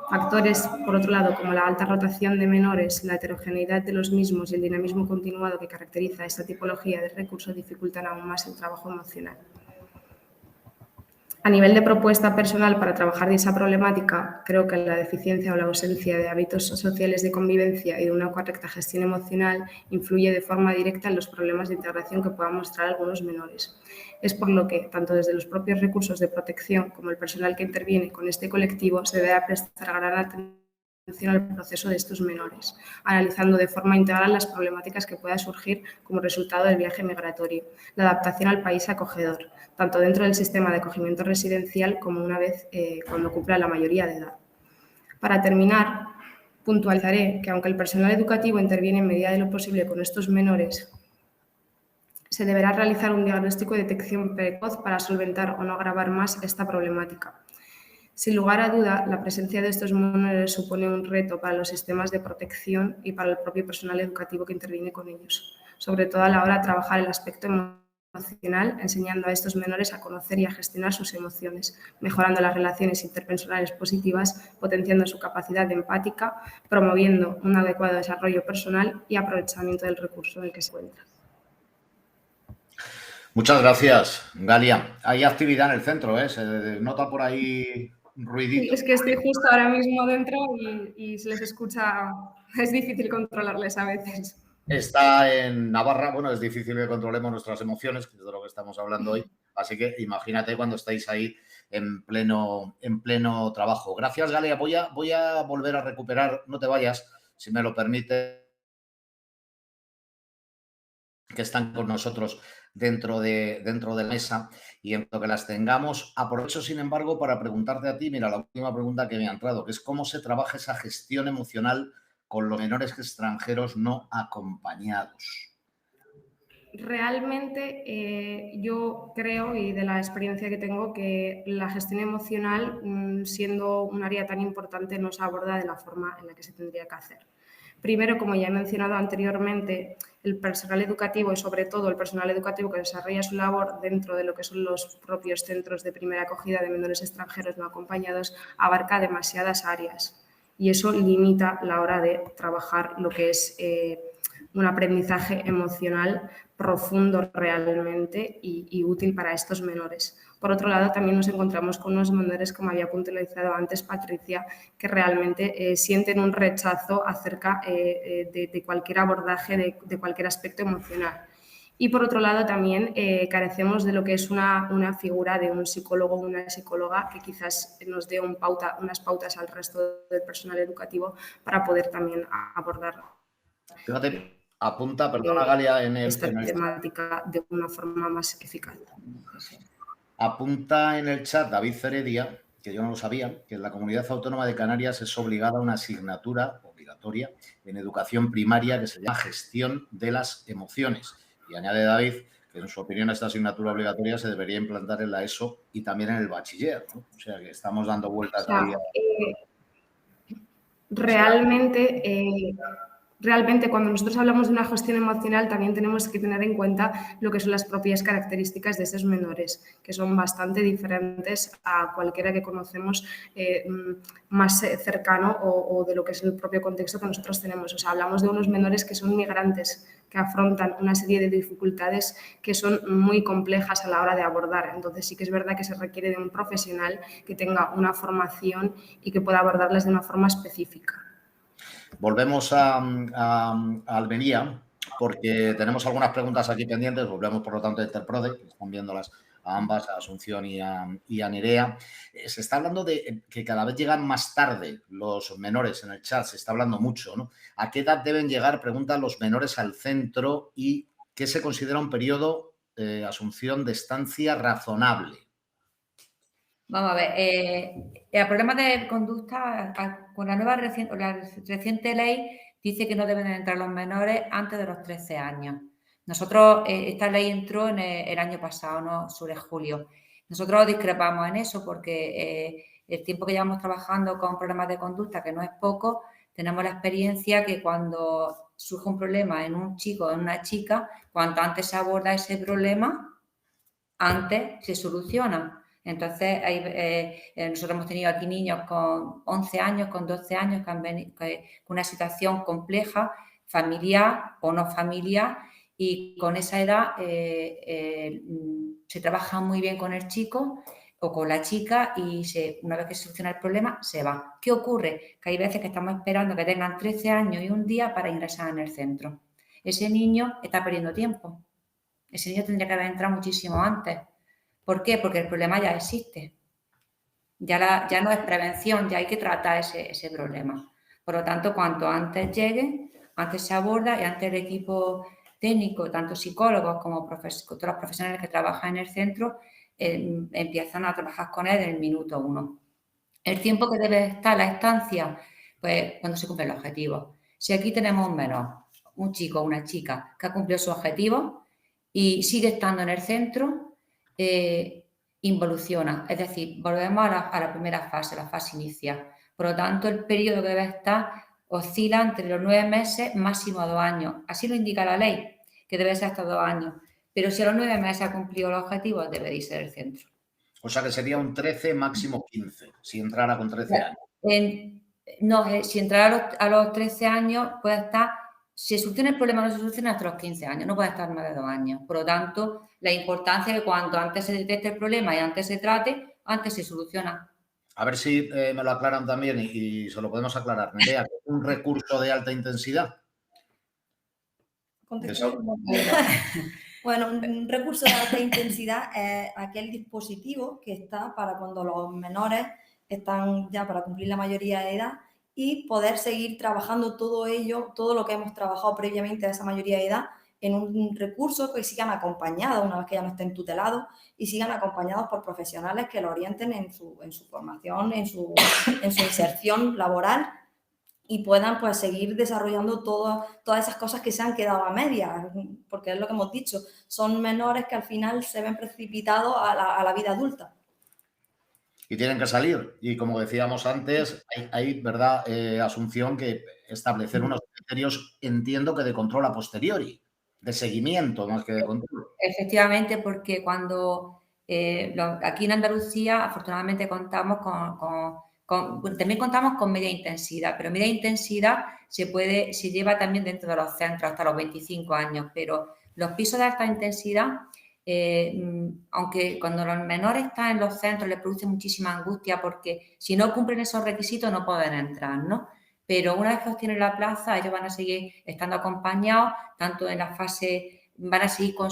Factores, por otro lado, como la alta rotación de menores, la heterogeneidad de los mismos y el dinamismo continuado que caracteriza esta tipología de recurso dificultan aún más el trabajo emocional. A nivel de propuesta personal para trabajar esa problemática, creo que la deficiencia o la ausencia de hábitos sociales de convivencia y de una correcta gestión emocional influye de forma directa en los problemas de integración que puedan mostrar algunos menores. Es por lo que, tanto desde los propios recursos de protección como el personal que interviene con este colectivo, se debe prestar gran atención al proceso de estos menores, analizando de forma integral las problemáticas que puedan surgir como resultado del viaje migratorio, la adaptación al país acogedor, tanto dentro del sistema de acogimiento residencial como una vez cuando cumpla la mayoría de edad. Para terminar, puntualizaré que aunque el personal educativo interviene en medida de lo posible con estos menores, se deberá realizar un diagnóstico de detección precoz para solventar o no agravar más esta problemática. Sin lugar a duda, la presencia de estos menores supone un reto para los sistemas de protección y para el propio personal educativo que interviene con ellos, sobre todo a la hora de trabajar el aspecto emocional, enseñando a estos menores a conocer y a gestionar sus emociones, mejorando las relaciones interpersonales positivas, potenciando su capacidad empática, promoviendo un adecuado desarrollo personal y aprovechamiento del recurso en el que se encuentra. Muchas gracias, Galia. Hay actividad en el centro, ¿eh? Se nota por ahí un ruidito. Es que estoy justo ahora mismo dentro y se les escucha, es difícil controlarles a veces. Está en Navarra. Bueno, es difícil que controlemos nuestras emociones, que es de lo que estamos hablando hoy. Así que imagínate cuando estáis ahí en pleno trabajo. Gracias, Galia. Voy a volver a recuperar, no te vayas, si me lo permite, que están con nosotros dentro de la mesa, y en lo que las tengamos, aprovecho, sin embargo, para preguntarte a ti, mira, la última pregunta que me ha entrado, que es cómo se trabaja esa gestión emocional con los menores extranjeros no acompañados. Realmente yo creo, y de la experiencia que tengo, que la gestión emocional, siendo un área tan importante, no se aborda de la forma en la que se tendría que hacer. Primero, como ya he mencionado anteriormente, el personal educativo y sobre todo el personal educativo que desarrolla su labor dentro de lo que son los propios centros de primera acogida de menores extranjeros no acompañados abarca demasiadas áreas y eso limita la hora de trabajar lo que es un aprendizaje emocional profundo realmente y útil para estos menores. Por otro lado, también nos encontramos con unos menores, como había puntualizado antes Patricia, que realmente sienten un rechazo acerca de cualquier abordaje, de cualquier aspecto emocional. Y por otro lado, también carecemos de lo que es una figura de un psicólogo o una psicóloga que quizás nos dé unas pautas al resto del personal educativo para poder también abordar Fíjate, apunta, perdona, Galia, esta temática de una forma más eficaz. Apunta en el chat David Feredia, que yo no lo sabía, que en la Comunidad Autónoma de Canarias es obligada una asignatura obligatoria en educación primaria que se llama Gestión de las Emociones. Y añade David que, en su opinión, esta asignatura obligatoria se debería implantar en la ESO y también en el bachiller, ¿no? O sea, que estamos dando vueltas ahí. Realmente, cuando nosotros hablamos de una gestión emocional, también tenemos que tener en cuenta lo que son las propias características de esos menores, que son bastante diferentes a cualquiera que conocemos más cercano o de lo que es el propio contexto que nosotros tenemos. O sea, hablamos de unos menores que son migrantes, que afrontan una serie de dificultades que son muy complejas a la hora de abordar. Entonces, sí que es verdad que se requiere de un profesional que tenga una formación y que pueda abordarlas de una forma específica. Volvemos a Almería, porque tenemos algunas preguntas aquí pendientes. Volvemos, por lo tanto, de Interprode, que están viéndolas a ambas, a Asunción y a Nerea. Se está hablando de que cada vez llegan más tarde los menores en el chat, se está hablando mucho, ¿no? ¿A qué edad deben llegar, preguntan, los menores al centro y qué se considera un periodo, Asunción, de estancia razonable? Vamos a ver, el problema de conducta, con la reciente ley, dice que no deben entrar los menores antes de los 13 años. Nosotros, esta ley entró en el año pasado, ¿no? Sobre julio. Nosotros discrepamos en eso porque el tiempo que llevamos trabajando con problemas de conducta, que no es poco, tenemos la experiencia que cuando surge un problema en un chico o en una chica, cuanto antes se aborda ese problema, antes se soluciona. Entonces, nosotros hemos tenido aquí niños con 11 años, con 12 años, que han venido con una situación compleja, familiar o no familiar, y con esa edad se trabaja muy bien con el chico o con la chica y una vez que se soluciona el problema, se va. ¿Qué ocurre? Que hay veces que estamos esperando que tengan 13 años y un día para ingresar en el centro. Ese niño está perdiendo tiempo. Ese niño tendría que haber entrado muchísimo antes. ¿Por qué? Porque el problema ya existe. Ya no es prevención, ya hay que tratar ese problema. Por lo tanto, cuanto antes llegue, antes se aborda y antes el equipo técnico, tanto psicólogos como todos los profesionales que trabajan en el centro, empiezan a trabajar con él en el minuto 1. El tiempo que debe estar la estancia, pues cuando se cumplen los objetivos. Si aquí tenemos un menor, un chico o una chica que ha cumplido su objetivo y sigue estando en el centro, involuciona, es decir, volvemos a la primera fase, la fase inicial. Por lo tanto, el periodo que debe estar oscila entre los 9 meses, máximo 2 años. Así lo indica la ley, que debe ser hasta 2 años. Pero si a los 9 meses ha cumplido los objetivos, debe de ser el centro. O sea que sería un 13, máximo 15, si entrara con 13 años. No, si entrara a los 13 años puede estar se soluciona el problema, no se soluciona hasta los 15 años, no puede estar más de 2 años. Por lo tanto, la importancia de cuanto antes se detecte el problema y antes se trate, antes se soluciona. A ver si me lo aclaran también y se lo podemos aclarar. Nerea, ¿un recurso de alta intensidad? Bueno, un recurso de alta intensidad es aquel dispositivo que está para cuando los menores están ya para cumplir la mayoría de edad y poder seguir trabajando todo ello, todo lo que hemos trabajado previamente a esa mayoría de edad, en un recurso que sigan acompañados una vez que ya no estén tutelados y sigan acompañados por profesionales que lo orienten en su formación, en su inserción laboral y puedan pues seguir desarrollando todas esas cosas que se han quedado a medias, porque es lo que hemos dicho, son menores que al final se ven precipitados a la vida adulta. Y tienen que salir. Y como decíamos antes, hay ¿verdad? Asunción que establecer unos criterios, entiendo que de control a posteriori, de seguimiento más que de control. Efectivamente, porque cuando aquí en Andalucía afortunadamente contamos también contamos con media intensidad, pero media intensidad se lleva también dentro de los centros hasta los 25 años, pero los pisos de alta intensidad, aunque cuando los menores están en los centros les produce muchísima angustia porque si no cumplen esos requisitos no pueden entrar, ¿no? Pero una vez que obtienen la plaza, ellos van a seguir estando acompañados, tanto en la fase, van a seguir con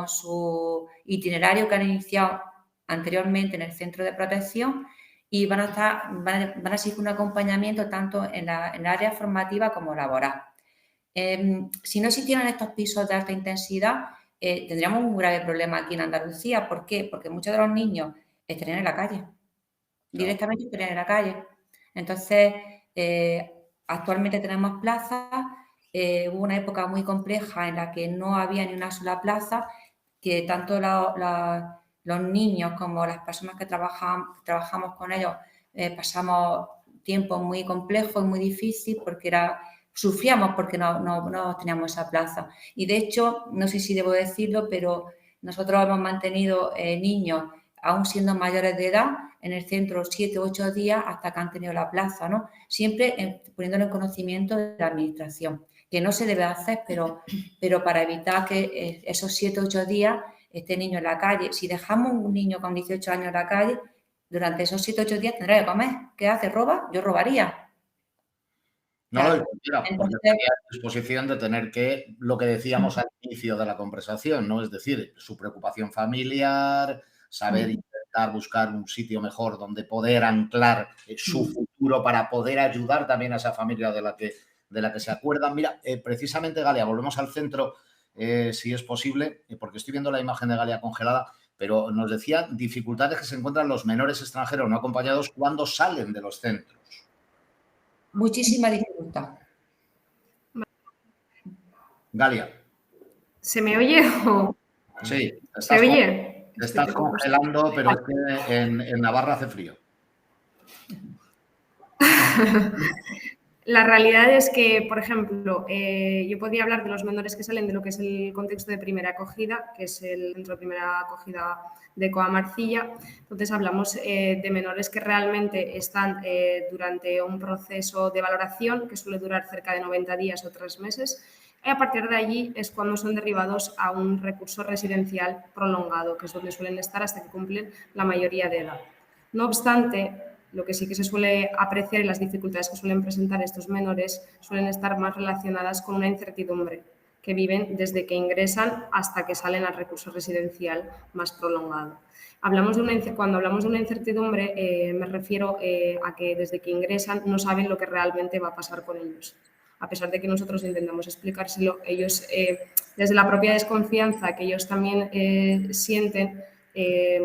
su itinerario que han iniciado anteriormente en el centro de protección y van a seguir con un acompañamiento tanto en la área formativa como laboral. Si no existieran estos pisos de alta intensidad, tendríamos un grave problema aquí en Andalucía. ¿Por qué? Porque muchos de los niños estarían en la calle, directamente estarían en la calle. Entonces, actualmente tenemos plazas. Hubo una época muy compleja en la que no había ni una sola plaza, que tanto los niños como las personas que trabajamos con ellos pasamos tiempos muy complejos y muy difíciles porque sufríamos porque no teníamos esa plaza. Y de hecho, no sé si debo decirlo, pero nosotros hemos mantenido niños aún siendo mayores de edad en el centro 7 u 8 días hasta que han tenido la plaza, ¿no? Siempre poniéndolo en conocimiento de la administración, que no se debe hacer, pero para evitar que esos 7 u 8 días este niño en la calle. Si dejamos un niño con 18 años en la calle, durante esos 7 u 8 días tendrá que comer. ¿Qué hace? ¿Roba? Yo robaría. No lo quisiera, porque estaría a disposición de tener que, lo que decíamos al inicio de la conversación, ¿no? Es decir, su preocupación familiar, saber intentar buscar un sitio mejor donde poder anclar su futuro para poder ayudar también a esa familia de la que se acuerdan. Mira, precisamente, Galia, volvemos al centro, si es posible, porque estoy viendo la imagen de Galia congelada, pero nos decía dificultades que se encuentran los menores extranjeros no acompañados cuando salen de los centros. Muchísima dificultad. Galia. ¿Se me oye o...? Sí. ¿Se oye? Te estás congelando, pero es que en Navarra hace frío. La realidad es que, por ejemplo, yo podría hablar de los menores que salen de lo que es el contexto de primera acogida, que es el centro de primera acogida de Coa Marcilla. Entonces, hablamos de menores que realmente están durante un proceso de valoración que suele durar cerca de 90 días o 3 meses. Y a partir de allí es cuando son derivados a un recurso residencial prolongado, que es donde suelen estar hasta que cumplen la mayoría de edad. No obstante, lo que sí que se suele apreciar y las dificultades que suelen presentar estos menores suelen estar más relacionadas con una incertidumbre que viven desde que ingresan hasta que salen al recurso residencial más prolongado. Cuando hablamos de una incertidumbre, me refiero a que desde que ingresan no saben lo que realmente va a pasar con ellos. A pesar de que nosotros intentamos explicárselo, ellos, desde la propia desconfianza que ellos también sienten,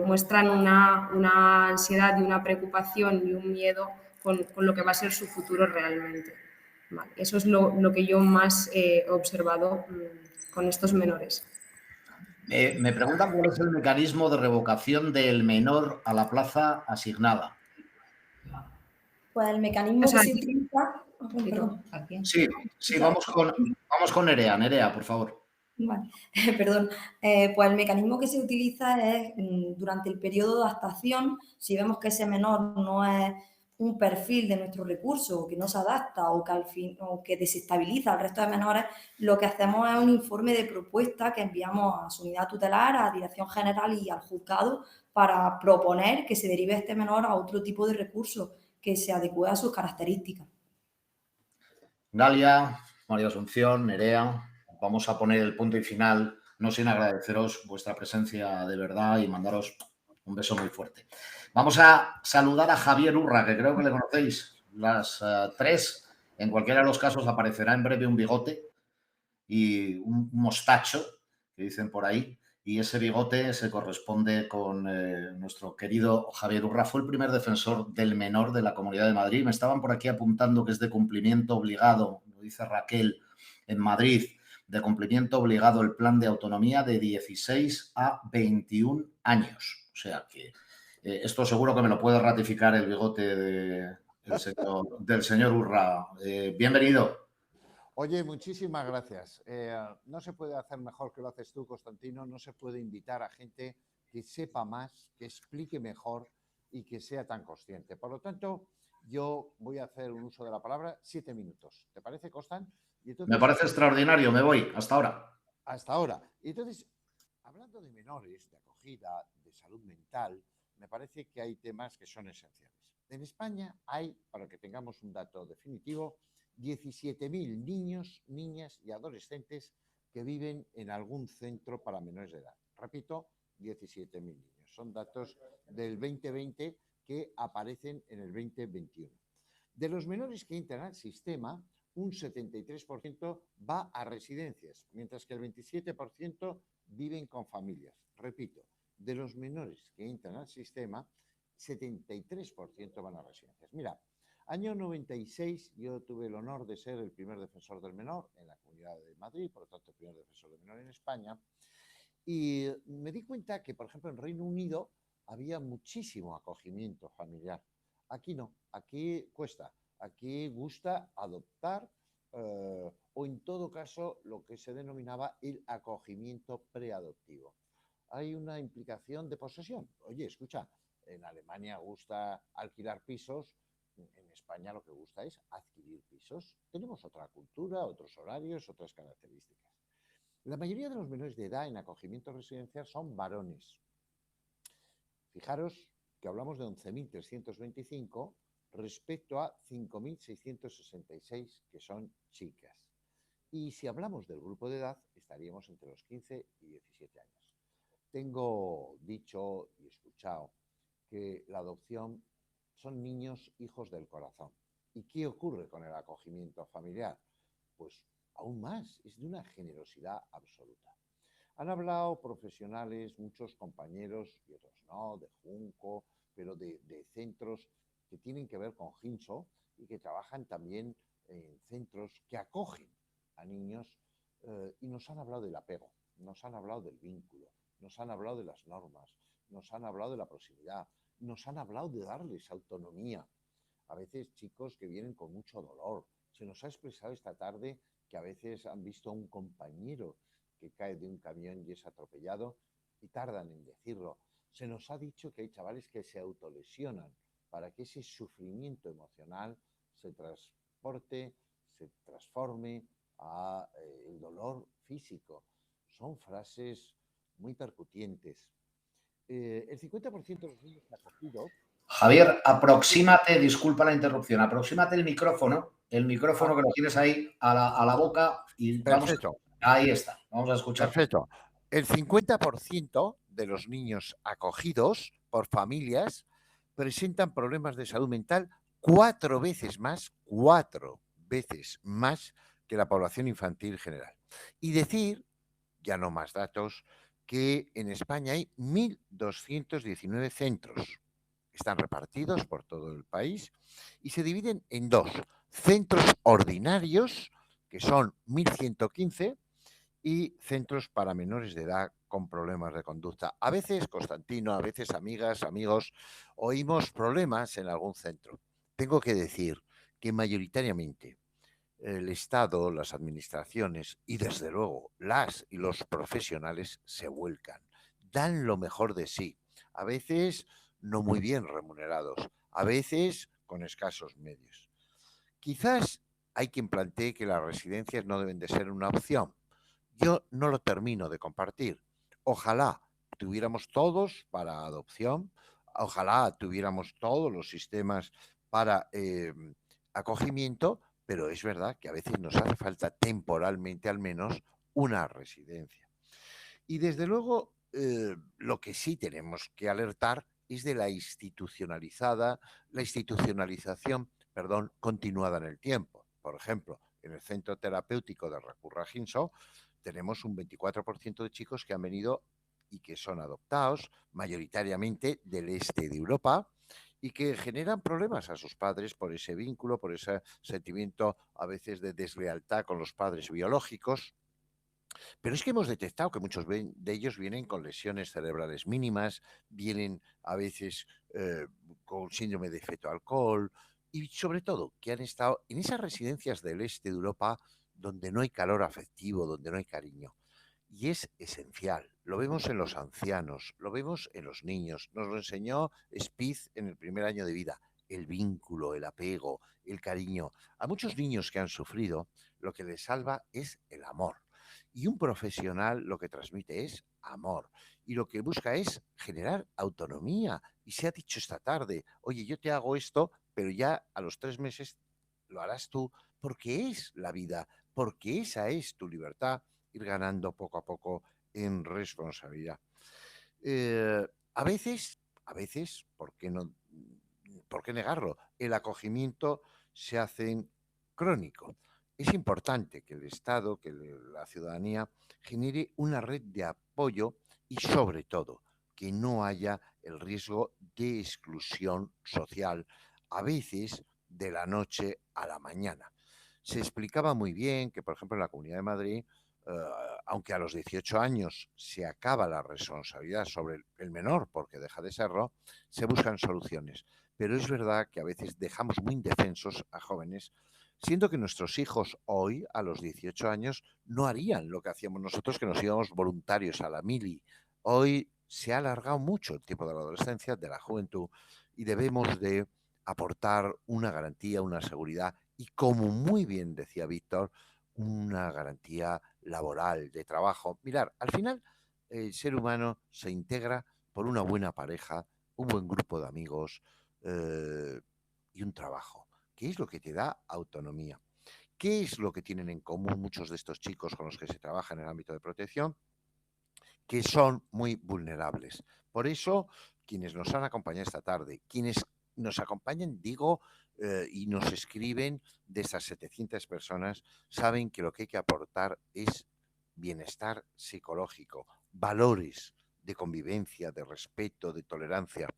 muestran una ansiedad y una preocupación y un miedo con lo que va a ser su futuro realmente. Vale, eso es lo que yo más he observado con estos menores. Me preguntan cuál es el mecanismo de revocación del menor a la plaza asignada. Pues el mecanismo que se utiliza... Sí, vamos con Nerea. Nerea, por favor. Vale. Perdón. Pues el mecanismo que se utiliza es durante el periodo de adaptación, si vemos que ese menor no es un perfil de nuestro recurso que no se adapta o que desestabiliza al resto de menores, lo que hacemos es un informe de propuesta que enviamos a su unidad tutelar, a Dirección General y al juzgado para proponer que se derive este menor a otro tipo de recurso que se adecue a sus características. Galia, María Asunción, Nerea, vamos a poner el punto y final, no sin agradeceros vuestra presencia de verdad y mandaros un beso muy fuerte. Vamos a saludar a Javier Urra, que creo que le conocéis. Las tres, en cualquiera de los casos, aparecerá en breve un bigote y un mostacho, que dicen por ahí, y ese bigote se corresponde con nuestro querido Javier Urra. Fue el primer defensor del menor de la Comunidad de Madrid. Me estaban por aquí apuntando que es de cumplimiento obligado, lo dice Raquel, en Madrid, de cumplimiento obligado el plan de autonomía de 16 a 21 años. O sea que esto seguro que me lo puede ratificar el bigote del señor Urra. Bienvenido. Oye, muchísimas gracias. No se puede hacer mejor que lo haces tú, Constantino. No se puede invitar a gente que sepa más, que explique mejor y que sea tan consciente. Por lo tanto, yo voy a hacer un uso de la palabra 7 minutos. ¿Te parece, Constan? Y entonces, me parece extraordinario. Me voy. Hasta ahora. Hasta ahora. Y entonces, hablando de menores, de acogida, de salud mental, me parece que hay temas que son esenciales. En España hay, para que tengamos un dato definitivo, 17.000 niños, niñas y adolescentes que viven en algún centro para menores de edad. Repito, 17.000 niños. Son datos del 2020 que aparecen en el 2021. De los menores que entran al sistema, un 73% va a residencias, mientras que el 27% viven con familias. Repito, de los menores que entran al sistema, 73% van a residencias. Mira, año 96 yo tuve el honor de ser el primer defensor del menor en la Comunidad de Madrid, por lo tanto el primer defensor del menor en España, y me di cuenta que, por ejemplo, en Reino Unido había muchísimo acogimiento familiar. Aquí no, aquí cuesta, aquí gusta adoptar o en todo caso lo que se denominaba el acogimiento preadoptivo. Hay una implicación de posesión. Oye, escucha, en Alemania gusta alquilar pisos, en España lo que gusta es adquirir pisos. Tenemos otra cultura, otros horarios, otras características. La mayoría de los menores de edad en acogimiento residencial son varones. Fijaros que hablamos de 11.325 respecto a 5.666 que son chicas. Y si hablamos del grupo de edad, estaríamos entre los 15 y 17 años. Tengo dicho y escuchado que la adopción son niños hijos del corazón. ¿Y qué ocurre con el acogimiento familiar? Pues aún más, es de una generosidad absoluta. Han hablado profesionales, muchos compañeros y otros no, de Junco, pero de centros que tienen que ver con Hinso y que trabajan también en centros que acogen a niños y nos han hablado del apego, nos han hablado del vínculo, nos han hablado de las normas, nos han hablado de la proximidad, nos han hablado de darles autonomía. A veces chicos que vienen con mucho dolor. Se nos ha expresado esta tarde que a veces han visto a un compañero que cae de un camión y es atropellado y tardan en decirlo. Se nos ha dicho que hay chavales que se autolesionan para que ese sufrimiento emocional se transporte, se transforme a el dolor físico. Son frases muy percutientes. El 50% de los niños acogidos... Javier, aproxímate, disculpa la interrupción, aproxímate el micrófono que lo tienes ahí a la boca y Perfecto. Ahí está, vamos a escuchar. Perfecto. El 50% de los niños acogidos por familias presentan problemas de salud mental 4 veces más que la población infantil general. Y decir, ya no más datos, que en España hay 1.219 centros. Están repartidos por todo el país y se dividen en 2. Centros ordinarios, que son 1.115, y centros para menores de edad con problemas de conducta. A veces, Constantino, a veces, amigas, amigos, oímos problemas en algún centro. Tengo que decir que mayoritariamente el Estado, las administraciones y, desde luego, las y los profesionales se vuelcan, dan lo mejor de sí. A veces no muy bien remunerados, a veces con escasos medios. Quizás hay quien plantee que las residencias no deben de ser una opción. Yo no lo termino de compartir. Ojalá tuviéramos todos para adopción, ojalá tuviéramos todos los sistemas para acogimiento, pero es verdad que a veces nos hace falta temporalmente al menos una residencia. Y desde luego lo que sí tenemos que alertar es de la institucionalización, continuada en el tiempo. Por ejemplo, en el centro terapéutico de Recurra-Ginso tenemos un 24% de chicos que han venido y que son adoptados, mayoritariamente del este de Europa, y que generan problemas a sus padres por ese vínculo, por ese sentimiento a veces de deslealtad con los padres biológicos. Pero es que hemos detectado que muchos de ellos vienen con lesiones cerebrales mínimas, vienen a veces con síndrome de feto-alcohol y sobre todo que han estado en esas residencias del este de Europa donde no hay calor afectivo, donde no hay cariño. Y es esencial. Lo vemos en los ancianos, lo vemos en los niños. Nos lo enseñó Spies en el primer año de vida. El vínculo, el apego, el cariño. A muchos niños que han sufrido, lo que les salva es el amor. Y un profesional lo que transmite es amor. Y lo que busca es generar autonomía. Y se ha dicho esta tarde, oye, yo te hago esto, pero ya a los 3 meses lo harás tú, porque es la vida, porque esa es tu libertad, ir ganando poco a poco en responsabilidad. A veces, ¿por qué negarlo? El acogimiento se hace crónico. Es importante que el Estado, que la ciudadanía genere una red de apoyo y sobre todo que no haya el riesgo de exclusión social, a veces de la noche a la mañana. Se explicaba muy bien que, por ejemplo, en la Comunidad de Madrid, aunque a los 18 años se acaba la responsabilidad sobre el menor porque deja de serlo, se buscan soluciones. Pero es verdad que a veces dejamos muy indefensos a jóvenes, siendo que nuestros hijos hoy, a los 18 años, no harían lo que hacíamos nosotros, que nos íbamos voluntarios a la mili. Hoy se ha alargado mucho el tiempo de la adolescencia, de la juventud, y debemos de aportar una garantía, una seguridad y, como muy bien decía Víctor, una garantía laboral, de trabajo. Mirar, al final el ser humano se integra por una buena pareja, un buen grupo de amigos y un trabajo, que es lo que te da autonomía. ¿Qué es lo que tienen en común muchos de estos chicos con los que se trabaja en el ámbito de protección? Que son muy vulnerables. Por eso, quienes nos han acompañado esta tarde, quienes nos acompañan, digo, y nos escriben, de esas 700 personas, saben que lo que hay que aportar es bienestar psicológico, valores de convivencia, de respeto, de tolerancia,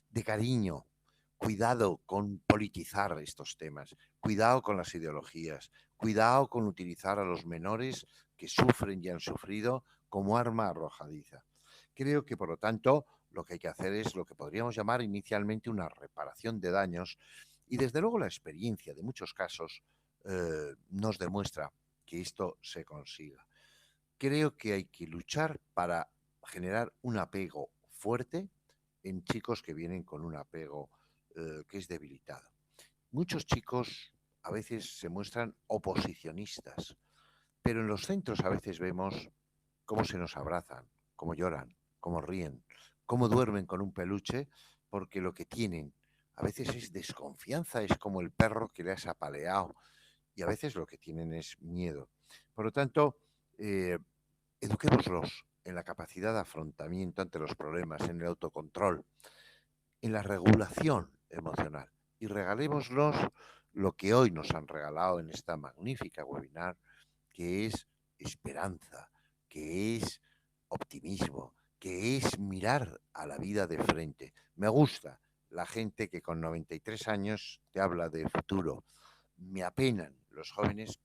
de cariño. Cuidado con politizar estos temas, cuidado con las ideologías, cuidado con utilizar a los menores que sufren y han sufrido como arma arrojadiza. Creo que, por lo tanto, lo que hay que hacer es lo que podríamos llamar inicialmente una reparación de daños, y desde luego la experiencia de muchos casos nos demuestra que esto se consiga. Creo que hay que luchar para generar un apego fuerte en chicos que vienen con un apego que es debilitado. Muchos chicos a veces se muestran oposicionistas, pero en los centros a veces vemos cómo se nos abrazan, cómo lloran, cómo ríen, cómo duermen con un peluche, porque lo que tienen a veces es desconfianza, es como el perro que le has apaleado, y a veces lo que tienen es miedo. Por lo tanto, eduquémoslos en la capacidad de afrontamiento ante los problemas, en el autocontrol, en la regulación emocional, y regalémoslos lo que hoy nos han regalado en esta magnífica webinar, que es esperanza, que es optimismo, que es mirar a la vida de frente. Me gusta la gente que con 93 años te habla de futuro. Me apenan los jóvenes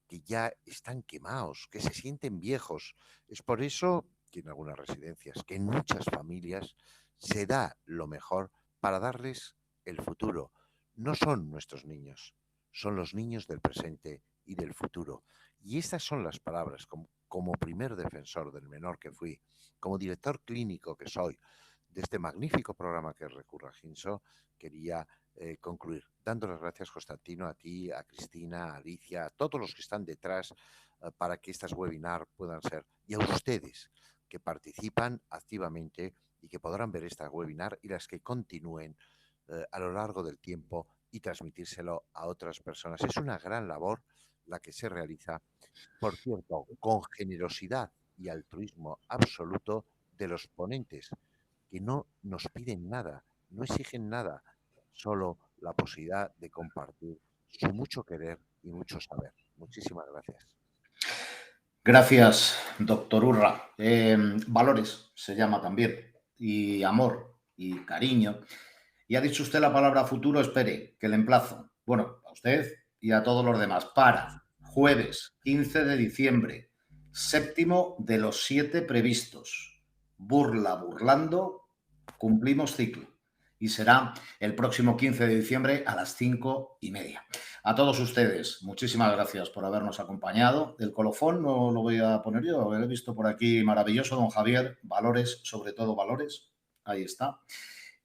que ya están quemados, que se sienten viejos. Es por eso que en algunas residencias, que en muchas familias, se da lo mejor para darles el futuro. No son nuestros niños, son los niños del presente y del futuro. Y estas son las palabras, como primer defensor del menor que fui, como director clínico que soy, de este magnífico programa que es Recurra Ginso, quería concluir dando las gracias, Constantino, a ti, a Cristina, a Alicia, a todos los que están detrás para que estas webinars puedan ser, y a ustedes que participan activamente y que podrán ver esta webinar y las que continúen a lo largo del tiempo y transmitírselo a otras personas. Es una gran labor la que se realiza, por cierto, con generosidad y altruismo absoluto de los ponentes, que no nos piden nada, no exigen nada, solo la posibilidad de compartir su mucho querer y mucho saber. Muchísimas gracias. Gracias, doctor Urra. Valores se llama también, y amor y cariño. Y ha dicho usted la palabra futuro, espere, que le emplazo. Bueno, a usted y a todos los demás. Para jueves 15 de diciembre, 7º de los 7 previstos. Burlando, cumplimos ciclo. Y será el próximo 15 de diciembre a las 5:30. A todos ustedes, muchísimas gracias por habernos acompañado. El colofón no lo voy a poner yo, lo he visto por aquí maravilloso, don Javier. Valores, sobre todo valores. Ahí está.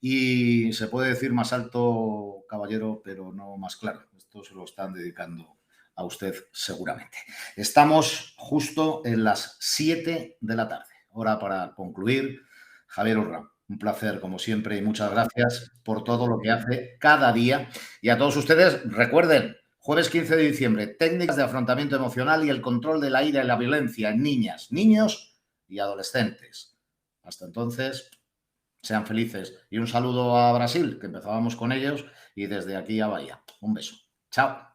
Y se puede decir más alto, caballero, pero no más claro. Esto se lo están dedicando a usted seguramente. Estamos justo en las 7 de la tarde. Hora para concluir. Javier Urra, un placer como siempre y muchas gracias por todo lo que hace cada día. Y a todos ustedes, recuerden, jueves 15 de diciembre, técnicas de afrontamiento emocional y el control de la ira y la violencia en niñas, niños y adolescentes. Hasta entonces, sean felices. Y un saludo a Brasil, que empezábamos con ellos, y desde aquí a Bahía. Un beso. Chao.